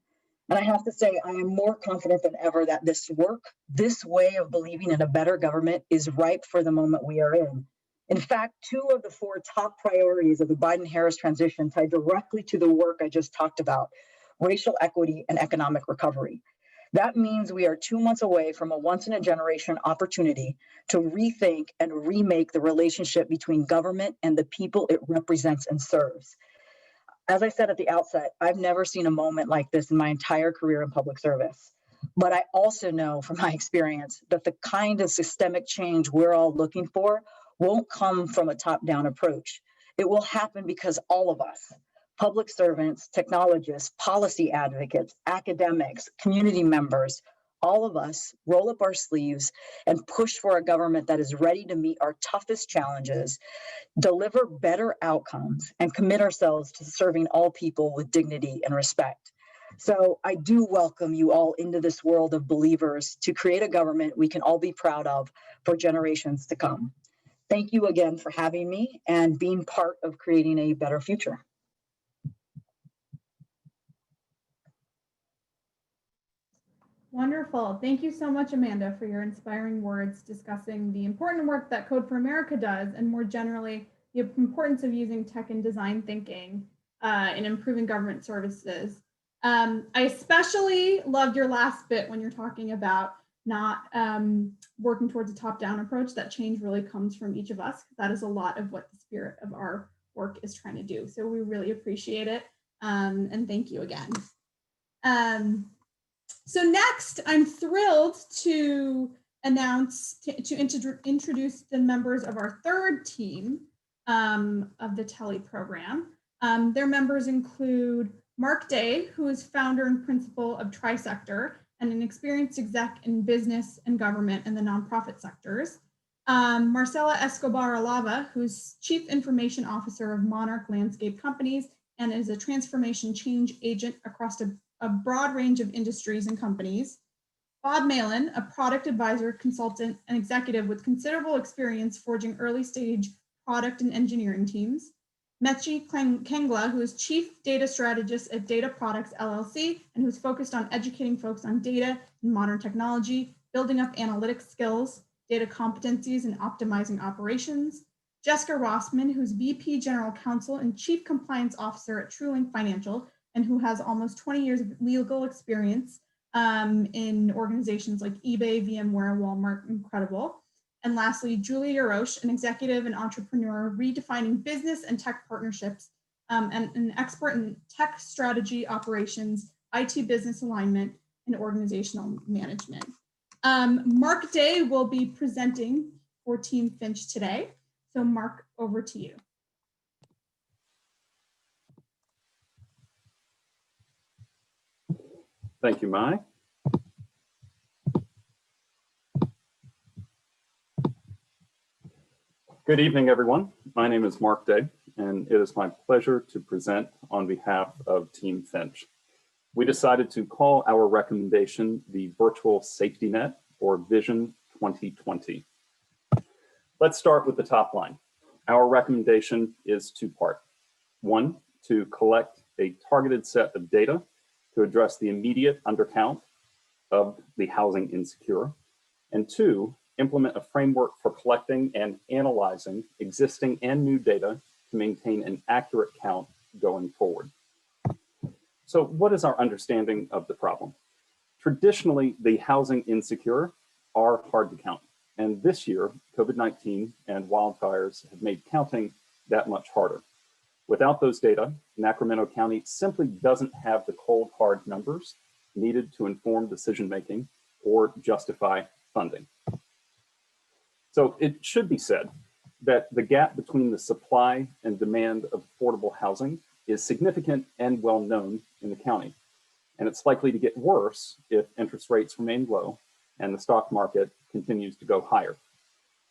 And I have to say, I am more confident than ever that this work, this way of believing in a better government, is ripe for the moment we are in. In fact, 2 of the 4 top priorities of the Biden-Harris transition tie directly to the work I just talked about: racial equity and economic recovery. That means we are 2 months away from a once-in-a-generation opportunity to rethink and remake the relationship between government and the people it represents and serves. As I said at the outset, I've never seen a moment like this in my entire career in public service. But I also know from my experience that the kind of systemic change we're all looking for won't come from a top-down approach. It will happen because all of us, public servants, technologists, policy advocates, academics, community members, all of us roll up our sleeves and push for a government that is ready to meet our toughest challenges, deliver better outcomes, and commit ourselves to serving all people with dignity and respect. So I do welcome you all into this world of believers to create a government we can all be proud of for generations to come. Thank you again for having me and being part of creating a better future. Wonderful. Thank you so much, Amanda, for your inspiring words discussing the important work that Code for America does, and more generally, the importance of using tech and design thinking in improving government services. I especially loved your last bit when you're talking about not working towards a top-down approach. That change really comes from each of us. That is a lot of what the spirit of our work is trying to do. So we really appreciate it. And thank you again. So next, I'm thrilled to announce, to introduce the members of our third team of the TELI program. Their members include Mark Day, who is founder and principal of Trisector and an experienced exec in business and government and the nonprofit sectors. Marcela Escobar Alava, who's chief information officer of Monarch Landscape Companies and is a transformation change agent across a broad range of industries and companies. Bob Malin, a product advisor, consultant, and executive with considerable experience forging early stage product and engineering teams. Mechi Kengla, who is chief data strategist at Data Products LLC, and who's focused on educating folks on data and modern technology, building up analytics skills, data competencies, and optimizing operations. Jessica Rossman, who's VP General Counsel and Chief Compliance Officer at TrueLink Financial, and who has almost 20 years of legal experience in organizations like eBay, VMware, Walmart, and Equitable. And lastly, Julie Yarosh, an executive and entrepreneur redefining business and tech partnerships, and an expert in tech strategy, operations, IT business alignment, and organizational management. Mark Day will be presenting for Team Finch today. So Mark, over to you. Thank you, Mai. Good evening, everyone. My name is Mark Day, and it is my pleasure to present on behalf of Team Finch. We decided to call our recommendation the Virtual Safety Net, or Vision 2020. Let's start with the top line. Our recommendation is two-part. One, to collect a targeted set of data to address the immediate undercount of the housing insecure, and two, implement a framework for collecting and analyzing existing and new data to maintain an accurate count going forward. So what is our understanding of the problem? Traditionally, the housing insecure are hard to count. And this year, COVID-19 and wildfires have made counting that much harder. Without those data, Sacramento County simply doesn't have the cold, hard numbers needed to inform decision-making or justify funding. So it should be said that the gap between the supply and demand of affordable housing is significant and well known in the county. And it's likely to get worse if interest rates remain low and the stock market continues to go higher.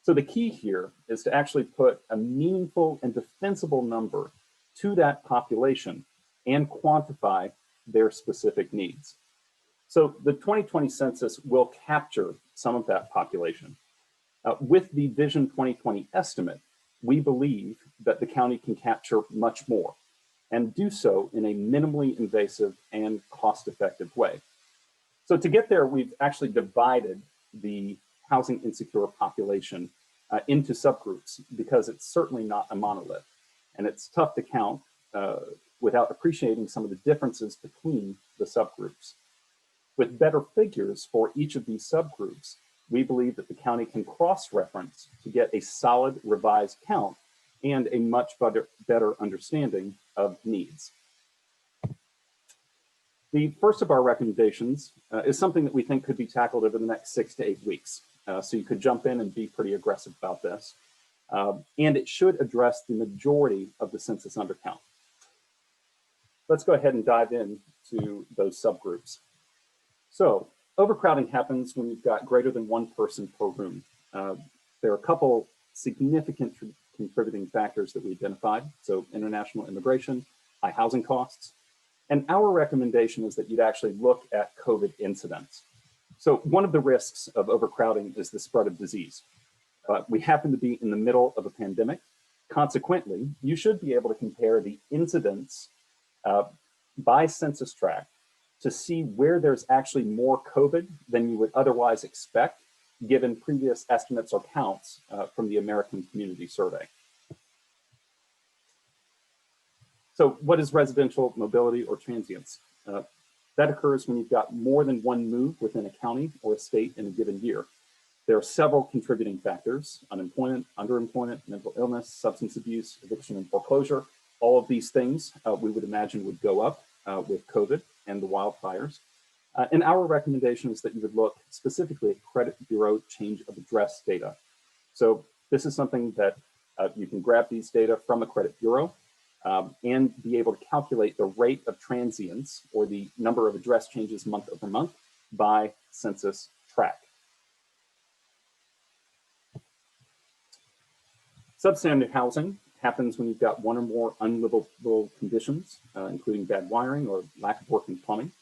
So the key here is to actually put a meaningful and defensible number to that population and quantify their specific needs. So the 2020 census will capture some of that population. With the Vision 2020 estimate, we believe that the county can capture much more and do so in a minimally invasive and cost-effective way. So to get there, we've actually divided the housing insecure population into subgroups because it's certainly not a monolith. And it's tough to count without appreciating some of the differences between the subgroups. With better figures for each of these subgroups, we believe that the county can cross-reference to get a solid revised count and a much better understanding of needs. The first of our recommendations is something that we think could be tackled over the next 6 to 8 weeks. So you could jump in and be pretty aggressive about this. And it should address the majority of the census undercount. Let's go ahead and dive into those subgroups. So overcrowding happens when you've got greater than one person per room. There are a couple significant contributing factors that we identified. So international immigration, high housing costs. And our recommendation is that you'd actually look at COVID incidents. So one of the risks of overcrowding is the spread of disease. We happen to be in the middle of a pandemic. Consequently, you should be able to compare the incidents by census tract to see where there's actually more COVID than you would otherwise expect, given previous estimates or counts from the American Community Survey. So what is residential mobility or transience? That occurs when you've got more than one move within a county or a state in a given year. There are several contributing factors: unemployment, underemployment, mental illness, substance abuse, eviction and foreclosure. All of these things we would imagine would go up with COVID and the wildfires. And our recommendation is that you would look specifically at credit bureau change of address data. So this is something that you can grab these data from a credit bureau and be able to calculate the rate of transience or the number of address changes month over month by census tract. Substandard housing happens when you've got one or more unlivable conditions, including bad wiring or lack of working plumbing.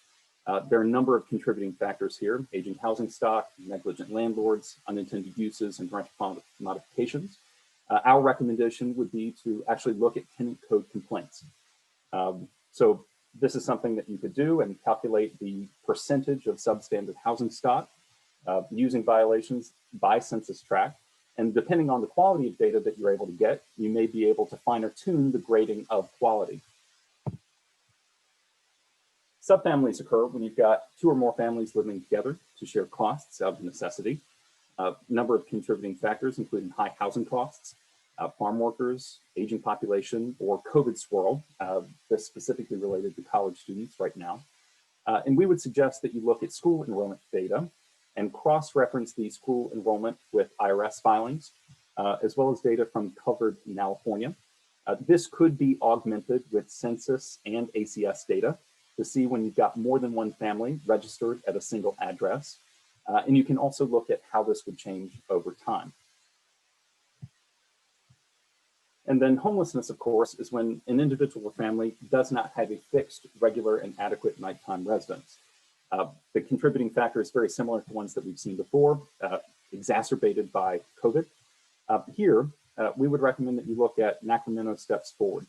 There are a number of contributing factors here: aging housing stock, negligent landlords, unintended uses, and rent modifications. Our recommendation would be to actually look at tenant code complaints. So this is something that you could do and calculate the percentage of substandard housing stock using violations by census tract. And depending on the quality of data that you're able to get, you may be able to fine or tune the grading of quality. Subfamilies occur when you've got two or more families living together to share costs out of necessity. A number of contributing factors, including high housing costs, farm workers, aging population, or COVID swirl. This specifically related to college students right now. And we would suggest that you look at school enrollment data and cross-reference the school enrollment with IRS filings, as well as data from Covered in California. This could be augmented with census and ACS data to see when you've got more than one family registered at a single address. And you can also look at how this would change over time. And then homelessness, of course, is when an individual or family does not have a fixed, regular, and adequate nighttime residence. The contributing factor is very similar to ones that we've seen before, exacerbated by COVID. Here, we would recommend that you look at Sacramento Steps Forward.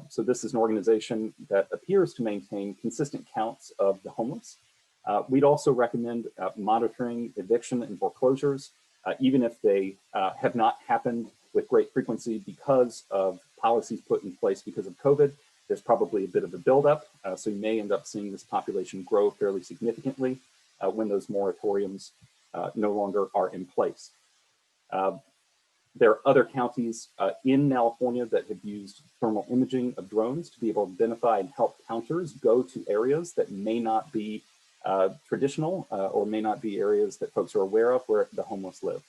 So this is an organization that appears to maintain consistent counts of the homeless. We'd also recommend monitoring eviction and foreclosures, even if they have not happened with great frequency because of policies put in place because of COVID. There's probably a bit of a buildup, so you may end up seeing this population grow fairly significantly when those moratoriums no longer are in place. There are other counties in California that have used thermal imaging of drones to be able to identify and help counters go to areas that may not be traditional or may not be areas that folks are aware of where the homeless live.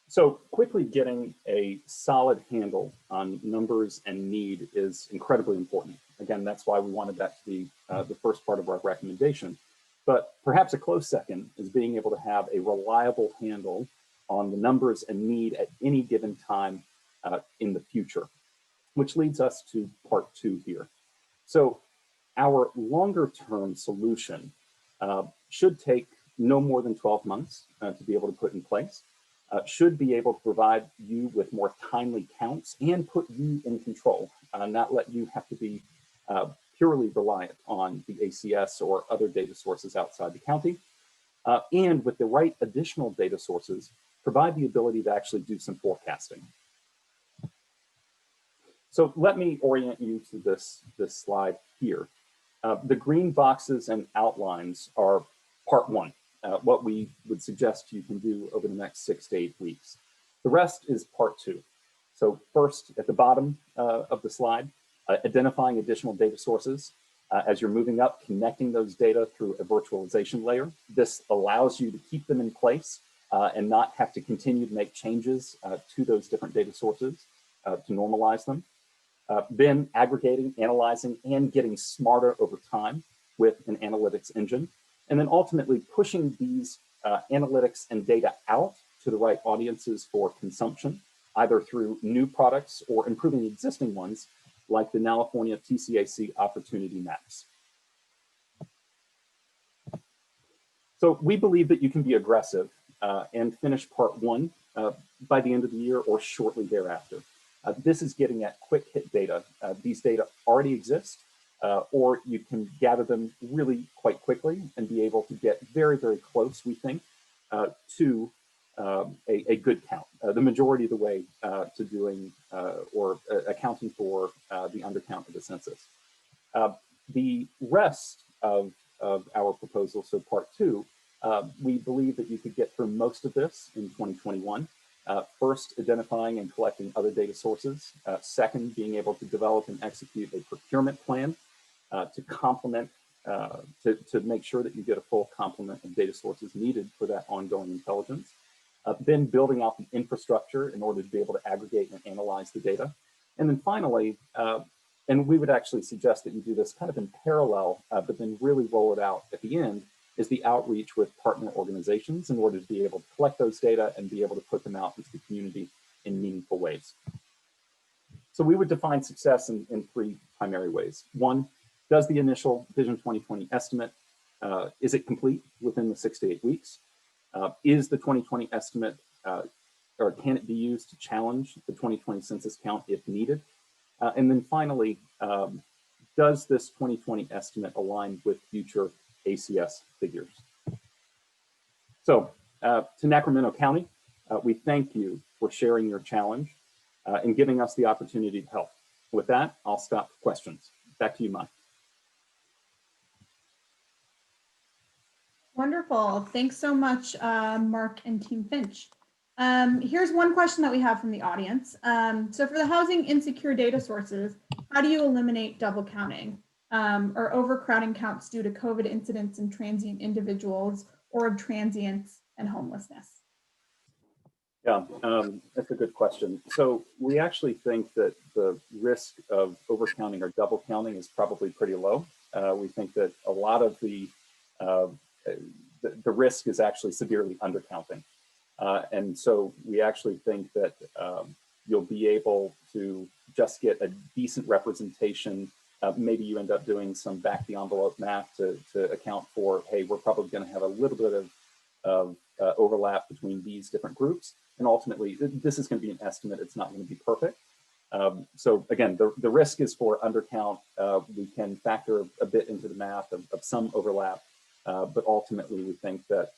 So quickly getting a solid handle on numbers and need is incredibly important. Again, that's why we wanted that to be the first part of our recommendation. But perhaps a close second is being able to have a reliable handle on the numbers and need at any given time in the future, which leads us to part 2 here. So our longer term solution should take no more than 12 months to be able to put in place. Should be able to provide you with more timely counts and put you in control, not let you have to be purely reliant on the ACS or other data sources outside the county. And with the right additional data sources, provide the ability to actually do some forecasting. So let me orient you to this slide here. The green boxes and outlines are part 1. What we would suggest you can do over the next 6 to 8 weeks. The rest is part 2. So first, at the bottom of the slide, identifying additional data sources. As you're moving up, connecting those data through a virtualization layer. This allows you to keep them in place and not have to continue to make changes to those different data sources to normalize them. Then aggregating, analyzing, and getting smarter over time with an analytics engine. And then ultimately pushing these analytics and data out to the right audiences for consumption, either through new products or improving existing ones, like the California TCAC Opportunity Maps. So we believe that you can be aggressive and finish part one by the end of the year or shortly thereafter. This is getting at quick hit data. These data already exist, or you can gather them really quite quickly and be able to get very, very close, we think, to a good count, the majority of the way to doing or accounting for the undercount of the census. The rest of our proposal, so part two, we believe that you could get through most of this in 2021. First, identifying and collecting other data sources. Second, being able to develop and execute a procurement plan to complement, to make sure that you get a full complement of data sources needed for that ongoing intelligence. Then building out the infrastructure in order to be able to aggregate and analyze the data. And then finally, and we would actually suggest that you do this kind of in parallel, but then really roll it out at the end, is the outreach with partner organizations in order to be able to collect those data and be able to put them out into the community in meaningful ways. So we would define success in three primary ways. One, does the initial Vision 2020 estimate, is it complete within the 6 to 8 weeks? Is the 2020 estimate, or can it be used to challenge the 2020 census count if needed? And then finally, does this 2020 estimate align with future ACS figures? So to Sacramento County, we thank you for sharing your challenge and giving us the opportunity to help. With that, I'll stop for questions. Back to you, Mike. Wonderful. Thanks so much, Mark and Team Finch. Here's one question that we have from the audience. So for the housing insecure data sources, how do you eliminate double counting or overcrowding counts due to COVID incidents in transient individuals or of transients and homelessness? Yeah, that's a good question. So we actually think that the risk of overcounting or double counting is probably pretty low. We think that a lot of the risk is actually severely undercounting. And so we actually think that you'll be able to just get a decent representation. Maybe you end up doing some back the envelope math to account for, hey, we're probably going to have a little bit of overlap between these different groups. And ultimately, this is going to be an estimate. It's not going to be perfect. So again, the risk is for undercount. We can factor a bit into the math of some overlap, but ultimately we think that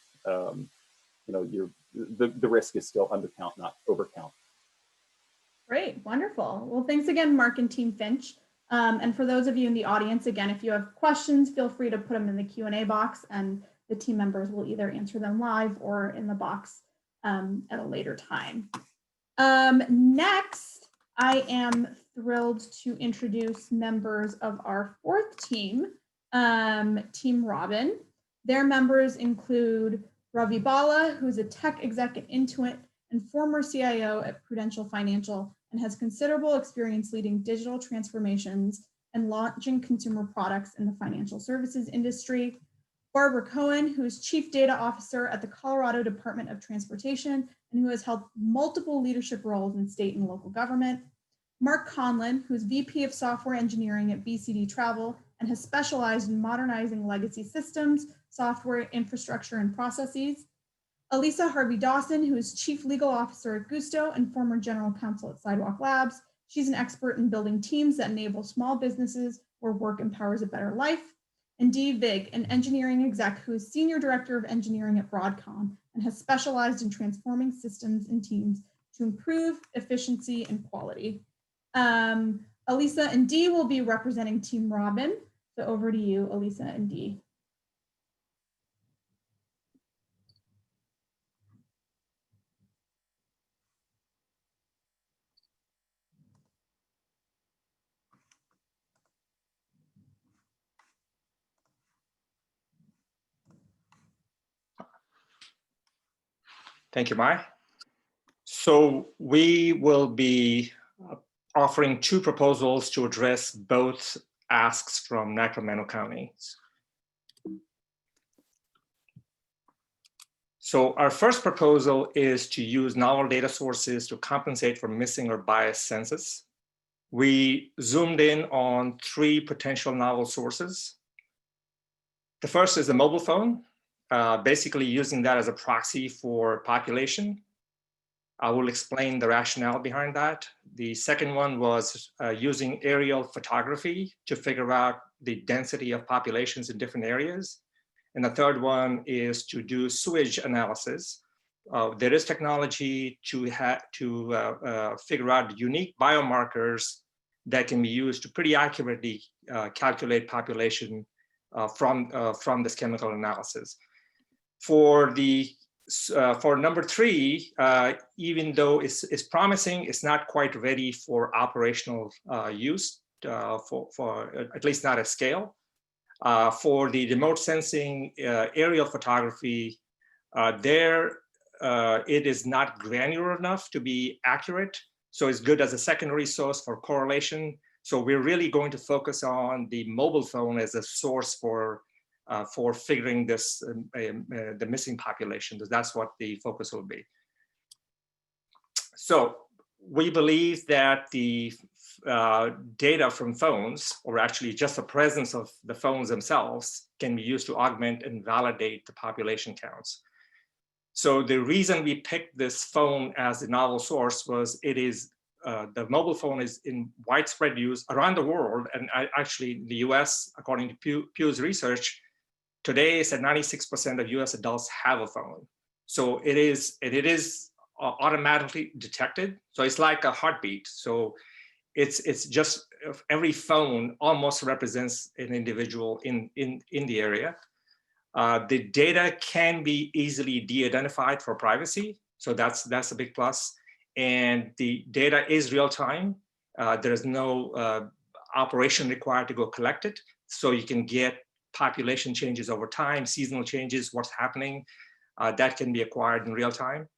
the risk is still undercount, not overcount. Great, wonderful. Well, thanks again, Mark and Team Finch. And for those of you in the audience, again, if you have questions, feel free to put them in the Q&A box and the team members will either answer them live or in the box at a later time. Next, I am thrilled to introduce members of our fourth team, Team Robin. Their members include Ravi Bala, who's a tech exec at Intuit and former CIO at Prudential Financial and has considerable experience leading digital transformations and launching consumer products in the financial services industry. Barbara Cohen, who is Chief Data Officer at the Colorado Department of Transportation and who has held multiple leadership roles in state and local government. Mark Conlon, who is VP of Software Engineering at BCD Travel and has specialized in modernizing legacy systems, software, infrastructure, and processes. Elisa Harvey-Dawson, who is Chief Legal Officer at Gusto and former General Counsel at Sidewalk Labs. She's an expert in building teams that enable small businesses where work empowers a better life. And Dee Vig, an engineering exec who is Senior Director of Engineering at Broadcom and has specialized in transforming systems and teams to improve efficiency and quality. Elisa and Dee will be representing Team Robin. So over to you, Elisa and Dee. Thank you, Mai. So we will be offering 2 proposals to address both asks from Sacramento County. So our first proposal is to use novel data sources to compensate for missing or biased census. We zoomed in on 3 potential novel sources. The first is the mobile phone, basically using that as a proxy for population. I will explain the rationale behind that. The second one was using aerial photography to figure out the density of populations in different areas. And the third one is to do sewage analysis. There is technology to figure out unique biomarkers that can be used to pretty accurately calculate population from this chemical analysis. For number 3, even though it's promising, it's not quite ready for operational use, for at least not at scale. For the remote sensing aerial photography, it is not granular enough to be accurate. So it's good as a secondary source for correlation. So we're really going to focus on the mobile phone as a source for figuring this, the missing population. That's what the focus will be. So we believe that the data from phones, or actually just the presence of the phones themselves, can be used to augment and validate the population counts. So the reason we picked this phone as the novel source was the mobile phone is in widespread use around the world, and actually the US, according to Pew's research, today it's at 96% of US adults have a phone. So it is automatically detected. So it's like a heartbeat. So it's just every phone almost represents an individual in the area. The data can be easily de-identified for privacy. So that's a big plus. And the data is real time. There's no operation required to go collect it. So you can get population changes over time, seasonal changes, what's happening, that can be acquired in real time.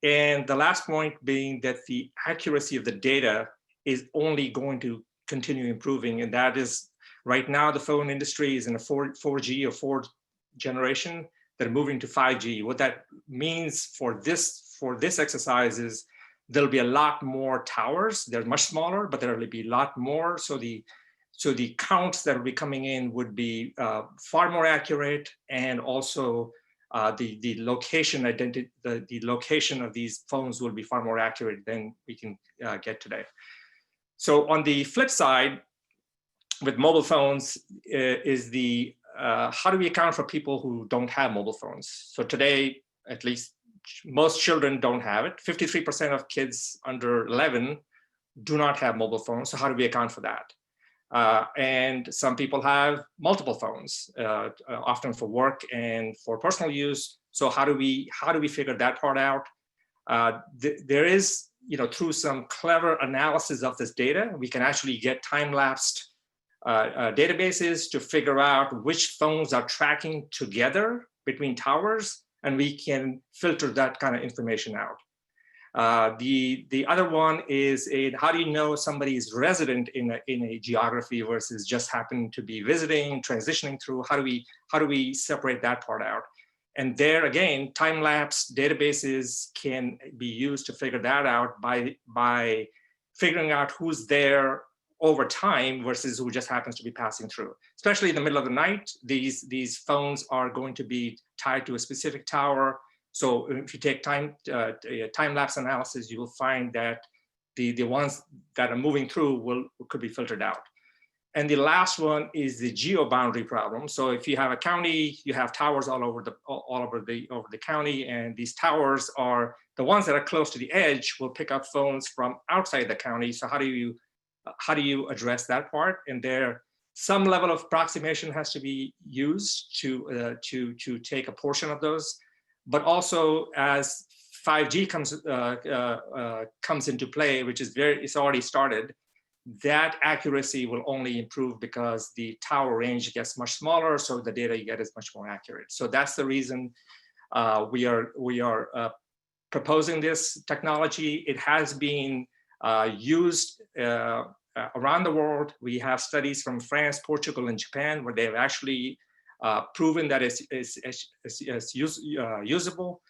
And the last point being that the accuracy of the data is only going to continue improving. And that is, right now, the phone industry is in a 4G or 4th generation. They're moving to 5G. What that means for this exercise is there'll be a lot more towers. They're much smaller, but there'll be a lot more. So the counts that will be coming in would be far more accurate, and also the location of these phones will be far more accurate than we can get today. So on the flip side, with mobile phones, is how do we account for people who don't have mobile phones? So today, at least most children don't have it. 53% of kids under 11 do not have mobile phones. So how do we account for that? And some people have multiple phones, often for work and for personal use. So how do we figure that part out? There is, through some clever analysis of this data, we can actually get time-lapsed databases to figure out which phones are tracking together between towers, and we can filter that kind of information out. The other one is how do you know somebody is resident in a geography versus just happen to be visiting, transitioning through? How do we separate that part out? And there again, time-lapse databases can be used to figure that out by figuring out who's there over time versus who just happens to be passing through. Especially in the middle of the night, these phones are going to be tied to a specific tower. So if you take time-lapse analysis, you will find that the ones that are moving through could be filtered out. And the last one is the geo-boundary problem. So if you have a county, you have towers all over the county, and these towers are the ones that are close to the edge will pick up phones from outside the county. So how do you address that part? And there, some level of approximation has to be used to take a portion of those. But also, as 5G comes into play, which is it's already started, that accuracy will only improve because the tower range gets much smaller, so the data you get is much more accurate. So that's the reason we are proposing this technology. It has been used around the world. We have studies from France, Portugal, and Japan where they've actually proven that it's usable.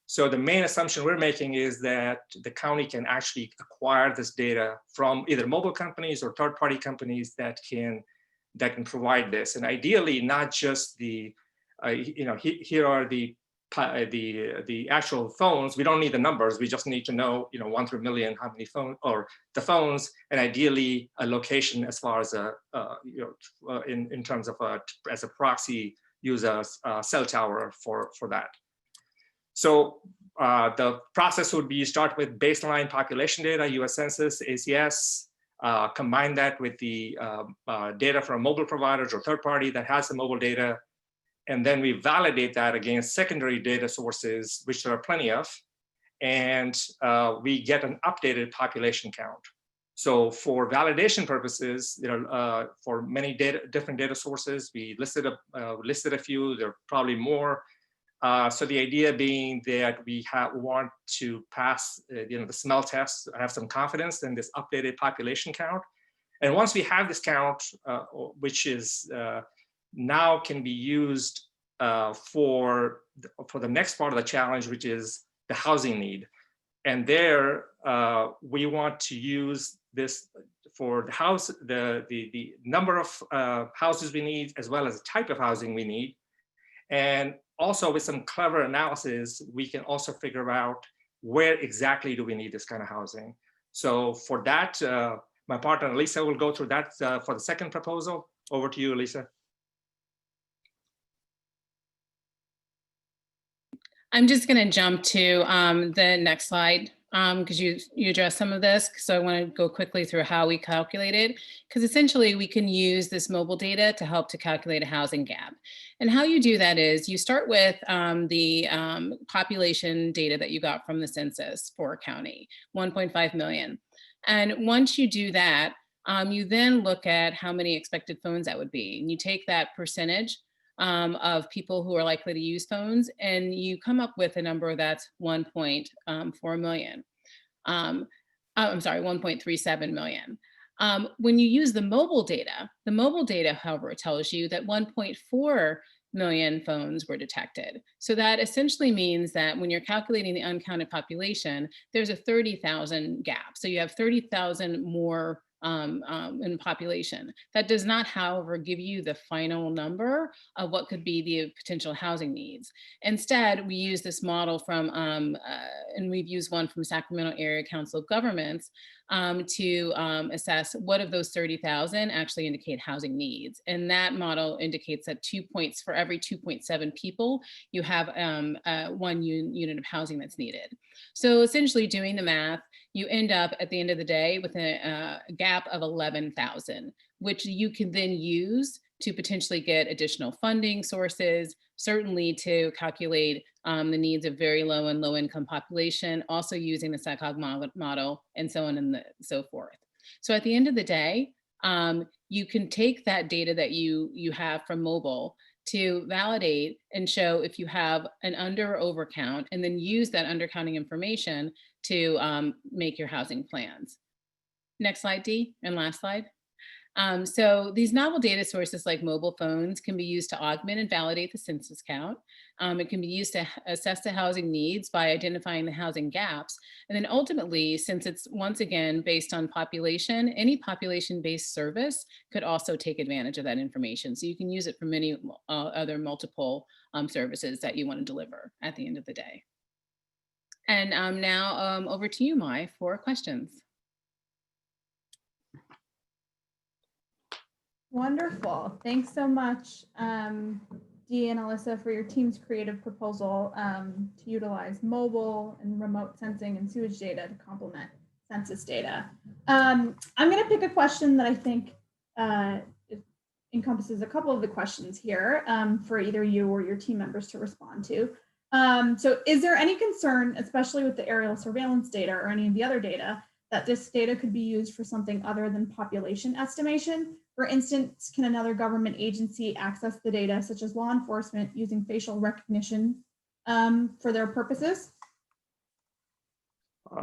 So the main assumption we're making is that the county can actually acquire this data from either mobile companies or third-party companies that can provide this. And ideally, not just the, here are the actual phones. We don't need the numbers. We just need to know, 1 through a million, how many phones, or the phones, and ideally a location as far as in terms of as a proxy, use a cell tower for that. So the process would be start with baseline population data, US Census, ACS, combine that with the data from mobile providers or third party that has the mobile data. And then we validate that against secondary data sources, which there are plenty of. And we get an updated population count. So for validation purposes, for many different data sources, we listed a few, there are probably more. So the idea being that we want to pass, the smell test, have some confidence in this updated population count. And once we have this count, which is now can be used for the next part of the challenge, which is the housing need. And there, we want to use this for the house, the number of houses we need, as well as the type of housing we need. And also with some clever analysis, we can also figure out where exactly do we need this kind of housing. So for that, my partner Lisa will go through that for the second proposal. Over to you, Lisa. I'm just going to jump to the next slide because you addressed some of this. So I want to go quickly through how we calculated, because essentially we can use this mobile data to help to calculate a housing gap. And how you do that is you start with the population data that you got from the census for a county, 1.5 million. And once you do that, you then look at how many expected phones that would be. And you take that percentage of people who are likely to use phones, and you come up with a number that's 1.4 million. I'm sorry, 1.37 million. When you use the mobile data, however, tells you that 1.4 million phones were detected. So that essentially means that when you're calculating the uncounted population, there's a 30,000 gap. So you have 30,000 more in population. That does not, however, give you the final number of what could be the potential housing needs. Instead, we use this model from, and we've used one from Sacramento Area Council of Governments to assess what of those 30,000 actually indicate housing needs. And that model indicates that 2 points for every 2.7 people, you have one unit of housing that's needed. So essentially doing the math, you end up at the end of the day with a gap of 11,000, which you can then use to potentially get additional funding sources, certainly to calculate the needs of very low and low income population, also using the SACOG model, and so on and so forth. So at the end of the day, you can take that data that you have from mobile to validate and show if you have an under or over count, and then use that undercounting information to make your housing plans. Next slide, Dee, and last slide. So these novel data sources like mobile phones can be used to augment and validate the census count. It can be used to assess the housing needs by identifying the housing gaps. And then ultimately, since it's once again based on population, any population-based service could also take advantage of that information. So you can use it for many other multiple services that you want to deliver at the end of the day. And now over to you, Mai, for questions. Wonderful. Thanks so much, Dee and Alyssa, for your team's creative proposal to utilize mobile and remote sensing and sewage data to complement census data. I'm going to pick a question that I think encompasses a couple of the questions here for either you or your team members to respond to. So is there any concern, especially with the aerial surveillance data or any of the other data, that this data could be used for something other than population estimation? For instance, can another government agency access the data, such as law enforcement, using facial recognition for their purposes?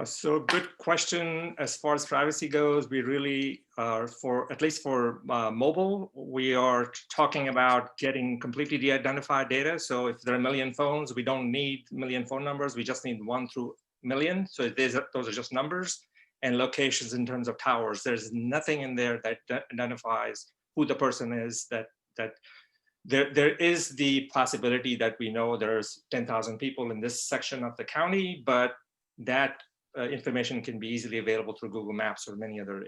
So good question. As far as privacy goes, we really are at least for mobile, we are talking about getting completely de-identified data. So if there are a million phones, we don't need a million phone numbers. We just need 1 through million. So those are just numbers and locations in terms of towers. There's nothing in there that identifies who the person is. There is the possibility that we know there's 10,000 people in this section of the county, but that information can be easily available through Google Maps or many other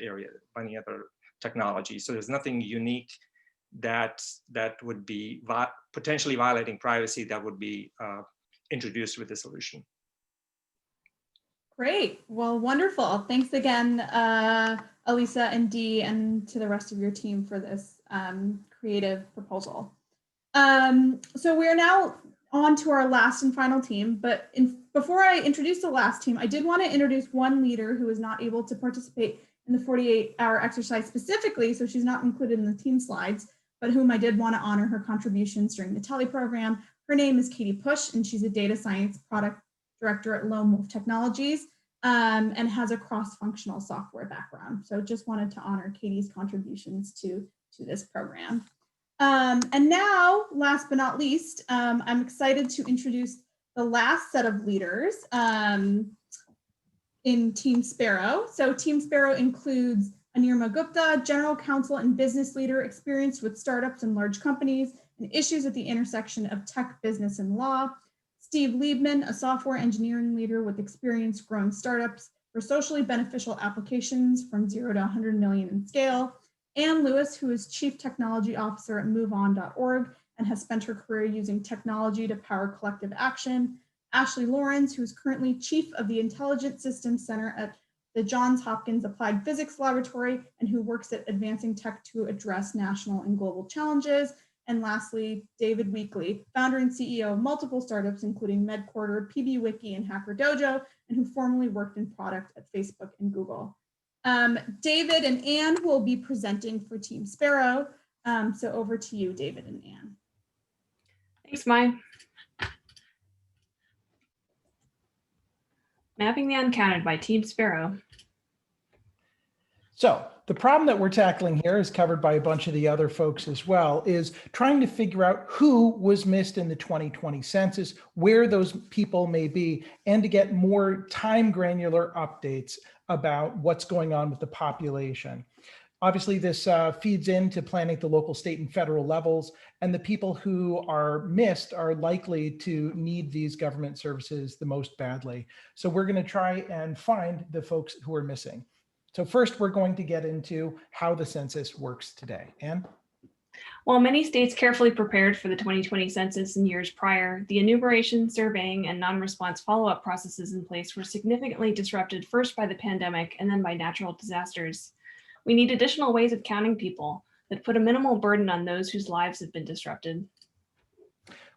technologies. So there's nothing unique that would be potentially violating privacy that would be introduced with the solution. Great. Well, wonderful. Thanks again, Elisa and Dee, and to the rest of your team for this creative proposal. So we're now on to our last and final team, but before I introduce the last team, I did want to introduce one leader who was not able to participate in the 48-hour exercise specifically, so she's not included in the team slides, but whom I did want to honor her contributions during the TELI program. Her name is Katie Push, and she's a data science product director at Lone Wolf Technologies, and has a cross-functional software background. So just wanted to honor Katie's contributions to this program. And now, last but not least, I'm excited to introduce the last set of leaders in Team Sparrow. So Team Sparrow includes Anirma Gupta, general counsel and business leader experienced with startups and large companies and issues at the intersection of tech, business, and law. Steve Liebman, a software engineering leader with experience growing startups for socially beneficial applications from 0 to 100 million in scale. Ann Lewis, who is Chief Technology Officer at MoveOn.org and has spent her career using technology to power collective action. Ashley Lawrence, who is currently Chief of the Intelligent Systems Center at the Johns Hopkins Applied Physics Laboratory and who works at Advancing Tech to address national and global challenges. And lastly, David Weekley, founder and CEO of multiple startups, including MedQuarter, PBWiki, and Hacker Dojo, and who formerly worked in product at Facebook and Google. David and Anne will be presenting for Team Sparrow. So over to you, David and Anne. Thanks, Mai. Mapping the uncounted by Team Sparrow. So the problem that we're tackling here is covered by a bunch of the other folks as well, is trying to figure out who was missed in the 2020 census, where those people may be, and to get more time granular updates about what's going on with the population. Obviously, this feeds into planning at the local, state, and federal levels, and the people who are missed are likely to need these government services the most badly. So we're going to try and find the folks who are missing. So first, we're going to get into how the census works today. Anne? While many states carefully prepared for the 2020 census in years prior, the enumeration, surveying, and non-response follow-up processes in place were significantly disrupted first by the pandemic and then by natural disasters. We need additional ways of counting people that put a minimal burden on those whose lives have been disrupted.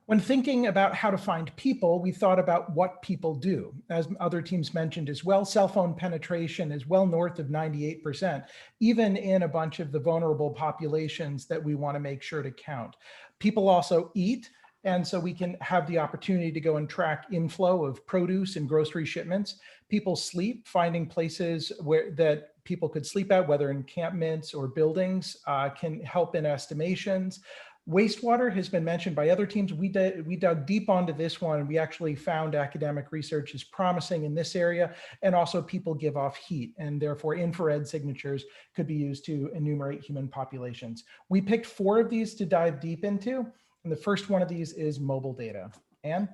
When thinking about how to find people, we thought about what people do. As other teams mentioned as well, cell phone penetration is well north of 98%, even in a bunch of the vulnerable populations that we want to make sure to count. People also eat, and so we can have the opportunity to go and track inflow of produce and grocery shipments. People sleep, finding places that people could sleep at, whether encampments or buildings, can help in estimations. Wastewater has been mentioned by other teams. We dug deep onto this one, and we actually found academic research is promising in this area, and also people give off heat, and therefore infrared signatures could be used to enumerate human populations. We picked 4 of these to dive deep into, and the first one of these is mobile data. Anne?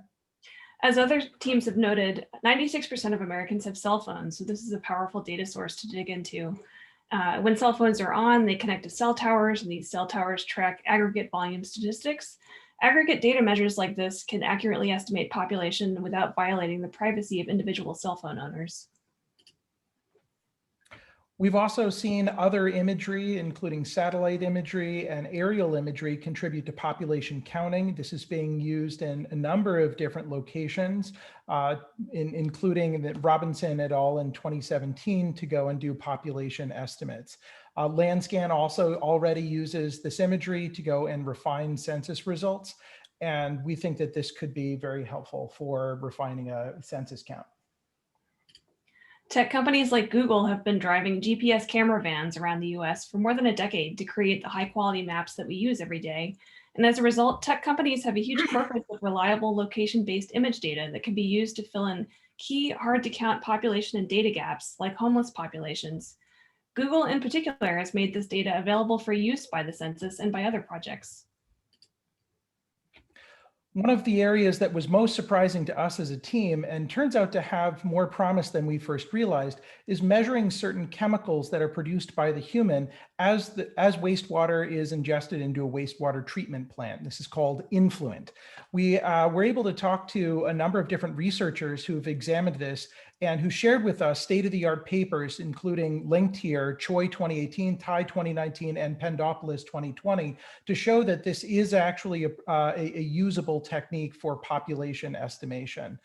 As other teams have noted, 96% of Americans have cell phones, so this is a powerful data source to dig into. When cell phones are on, they connect to cell towers, and these cell towers track aggregate volume statistics. Aggregate data measures like this can accurately estimate population without violating the privacy of individual cell phone owners. We've also seen other imagery, including satellite imagery and aerial imagery, contribute to population counting. This is being used in a number of different locations, including Robinson et al. In 2017 to go and do population estimates. Landscan also already uses this imagery to go and refine census results. And we think that this could be very helpful for refining a census count. Tech companies like Google have been driving GPS camera vans around the US for more than a decade to create the high quality maps that we use every day. And as a result, tech companies have a huge corpus of reliable location-based image data that can be used to fill in key hard to count population and data gaps like homeless populations. Google in particular has made this data available for use by the census and by other projects. One of the areas that was most surprising to us as a team, and turns out to have more promise than we first realized, is measuring certain chemicals that are produced by the human as wastewater is ingested into a wastewater treatment plant. This is called influent. We were able to talk to a number of different researchers who have examined this and who shared with us state-of-the-art papers, including linked here, Choi 2018, Tai 2019, and Pendopoulos 2020, to show that this is actually a usable technique for population estimation.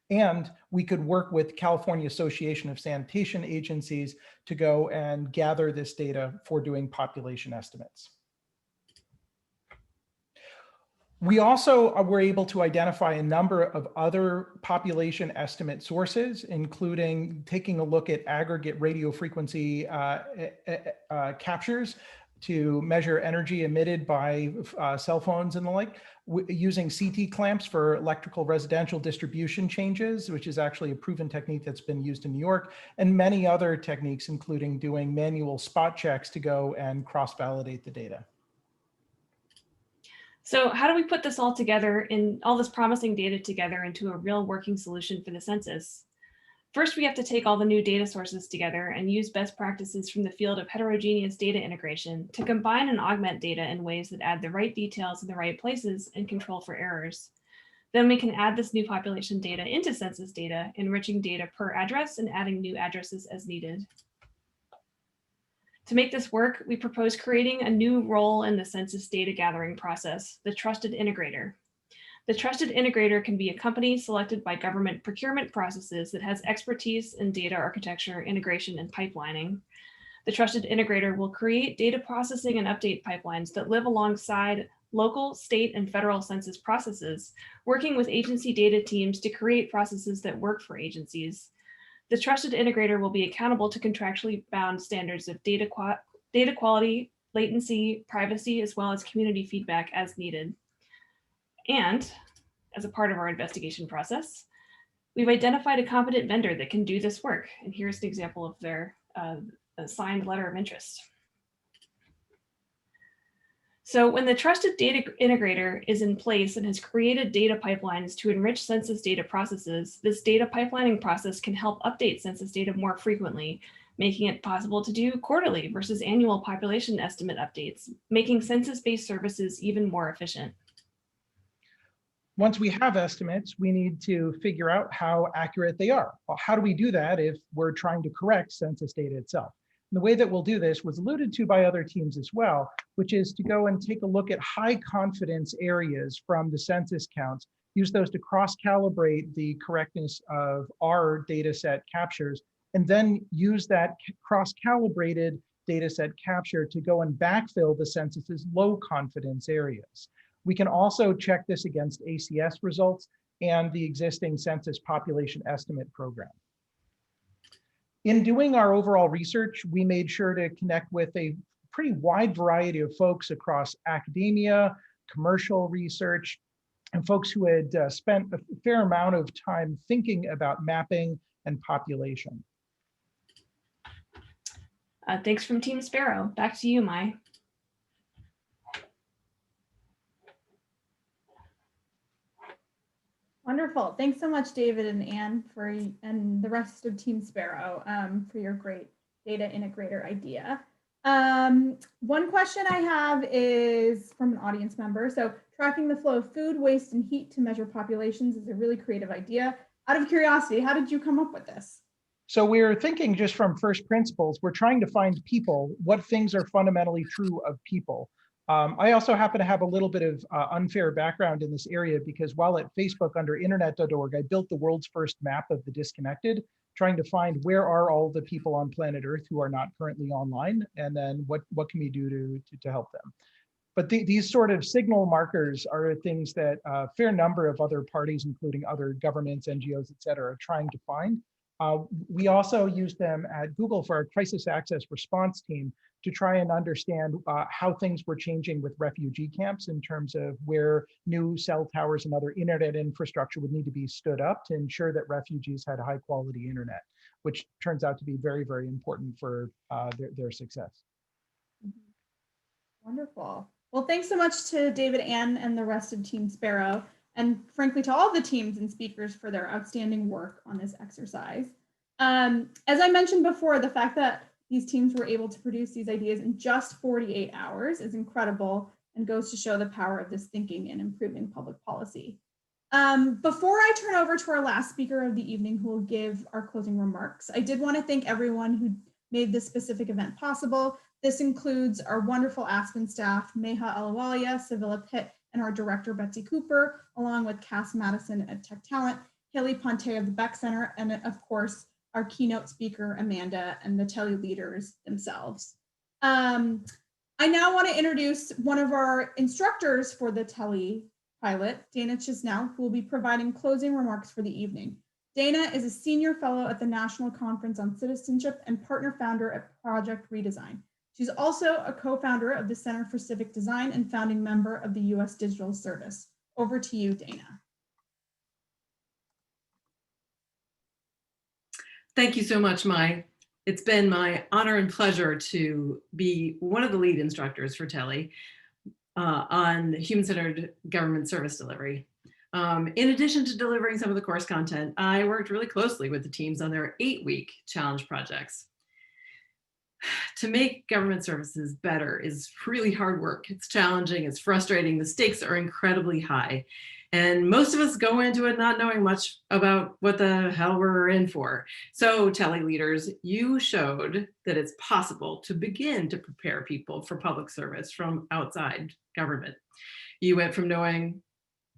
And we could work with California Association of Sanitation Agencies to go and gather this data for doing population estimates. We also were able to identify a number of other population estimate sources, including taking a look at aggregate radio frequency captures to measure energy emitted by cell phones and the like, using CT clamps for electrical residential distribution changes, which is actually a proven technique that's been used in New York, and many other techniques, including doing manual spot checks to go and cross-validate the data. So how do we put this all together, in all this promising data together, into a real working solution for the census? First, we have to take all the new data sources together and use best practices from the field of heterogeneous data integration to combine and augment data in ways that add the right details in the right places and control for errors. Then we can add this new population data into census data, enriching data per address and adding new addresses as needed. To make this work, we propose creating a new role in the census data gathering process, the trusted integrator. The trusted integrator can be a company selected by government procurement processes that has expertise in data architecture, integration, and pipelining. The trusted integrator will create data processing and update pipelines that live alongside local, state, and federal census processes, working with agency data teams to create processes that work for agencies. The trusted integrator will be accountable to contractually bound standards of data quality, latency, privacy, as well as community feedback as needed. And as a part of our investigation process, we've identified a competent vendor that can do this work. And here's an example of their signed letter of interest. So when the trusted data integrator is in place and has created data pipelines to enrich census data processes, this data pipelining process can help update census data more frequently, making it possible to do quarterly versus annual population estimate updates, making census-based services even more efficient. Once we have estimates, we need to figure out how accurate they are. Well, how do we do that if we're trying to correct census data itself? And the way that we'll do this was alluded to by other teams as well, which is to go and take a look at high confidence areas from the census counts, use those to cross-calibrate the correctness of our data set captures, and then use that cross-calibrated data set capture to go and backfill the census's low confidence areas. We can also check this against ACS results and the existing census population estimate program. In doing our overall research, we made sure to connect with a pretty wide variety of folks across academia, commercial research, and folks who had spent a fair amount of time thinking about mapping and population. Thanks from Team Sparrow. Back to you, Mai. Wonderful. Thanks so much, David and Anne, and the rest of Team Sparrow for your great data integrator idea. One question I have is from an audience member. So tracking the flow of food, waste, and heat to measure populations is a really creative idea. Out of curiosity, how did you come up with this? So we're thinking just from first principles, we're trying to find people, what things are fundamentally true of people. I also happen to have a little bit of unfair background in this area because while at Facebook under internet.org, I built the world's first map of the disconnected, trying to find where are all the people on planet Earth who are not currently online, and then what can we do to help them. But these sort of signal markers are things that a fair number of other parties, including other governments, NGOs, et cetera, are trying to find. We also used them at Google for our crisis access response team to try and understand how things were changing with refugee camps in terms of where new cell towers and other internet infrastructure would need to be stood up to ensure that refugees had high quality internet, which turns out to be very, very important for their success. Wonderful. Well, thanks so much to David, Ann, and the rest of Team Sparrow, and frankly to all the teams and speakers for their outstanding work on this exercise. As I mentioned before, the fact that these teams were able to produce these ideas in just 48 hours is incredible and goes to show the power of this thinking in improving public policy. Before I turn over to our last speaker of the evening who will give our closing remarks, I did want to thank everyone who made this specific event possible. This includes our wonderful Aspen staff, Meha Alawalia, Sevilla Pitt, and our director, Betsy Cooper, along with Cass Madison at Tech Talent, Haley Ponte of the Beck Center, and of course, our keynote speaker, Amanda, and the TELI leaders themselves. I now want to introduce one of our instructors for the TELI pilot, Dana Chisnell, who will be providing closing remarks for the evening. Dana is a senior fellow at the National Conference on Citizenship and partner founder at Project Redesign. She's also a co-founder of the Center for Civic Design and founding member of the U.S. Digital Service. Over to you, Dana. Thank you so much, Mai. It's been my honor and pleasure to be one of the lead instructors for TELI on human-centered government service delivery. In addition to delivering some of the course content, I worked really closely with the teams on their 8-week challenge projects. To make government services better is really hard work. It's challenging, it's frustrating, the stakes are incredibly high. And most of us go into it not knowing much about what the hell we're in for. So TELI leaders, you showed that it's possible to begin to prepare people for public service from outside government. You went from knowing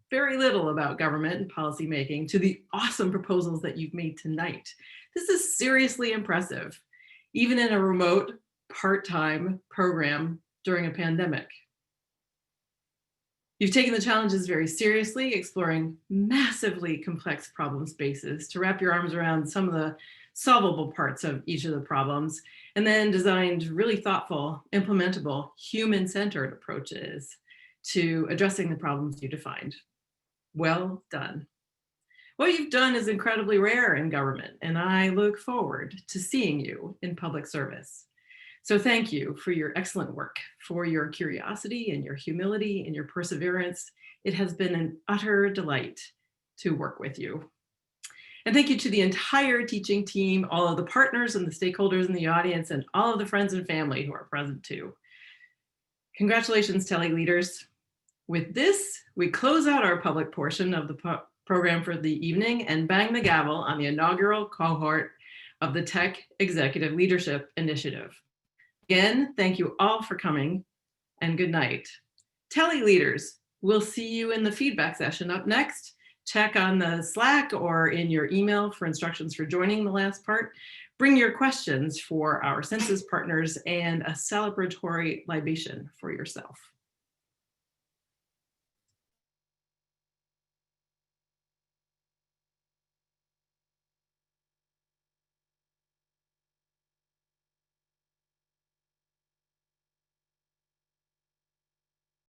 very little about government and policymaking to the awesome proposals that you've made tonight. This is seriously impressive, even in a remote part-time program during a pandemic. You've taken the challenges very seriously, exploring massively complex problem spaces to wrap your arms around some of the solvable parts of each of the problems, and then designed really thoughtful, implementable, human-centered approaches to addressing the problems you defined. Well done. What you've done is incredibly rare in government, and I look forward to seeing you in public service. So thank you for your excellent work, for your curiosity and your humility and your perseverance. It has been an utter delight to work with you. And thank you to the entire teaching team, all of the partners and the stakeholders in the audience, and all of the friends and family who are present too. Congratulations, TELI leaders. With this, we close out our public portion of the program for the evening and bang the gavel on the inaugural cohort of the Tech Executive Leadership Initiative. Again, thank you all for coming, and good night. TELI leaders, we'll see you in the feedback session up next. Check on the Slack or in your email for instructions for joining the last part. Bring your questions for our Census partners and a celebratory libation for yourself.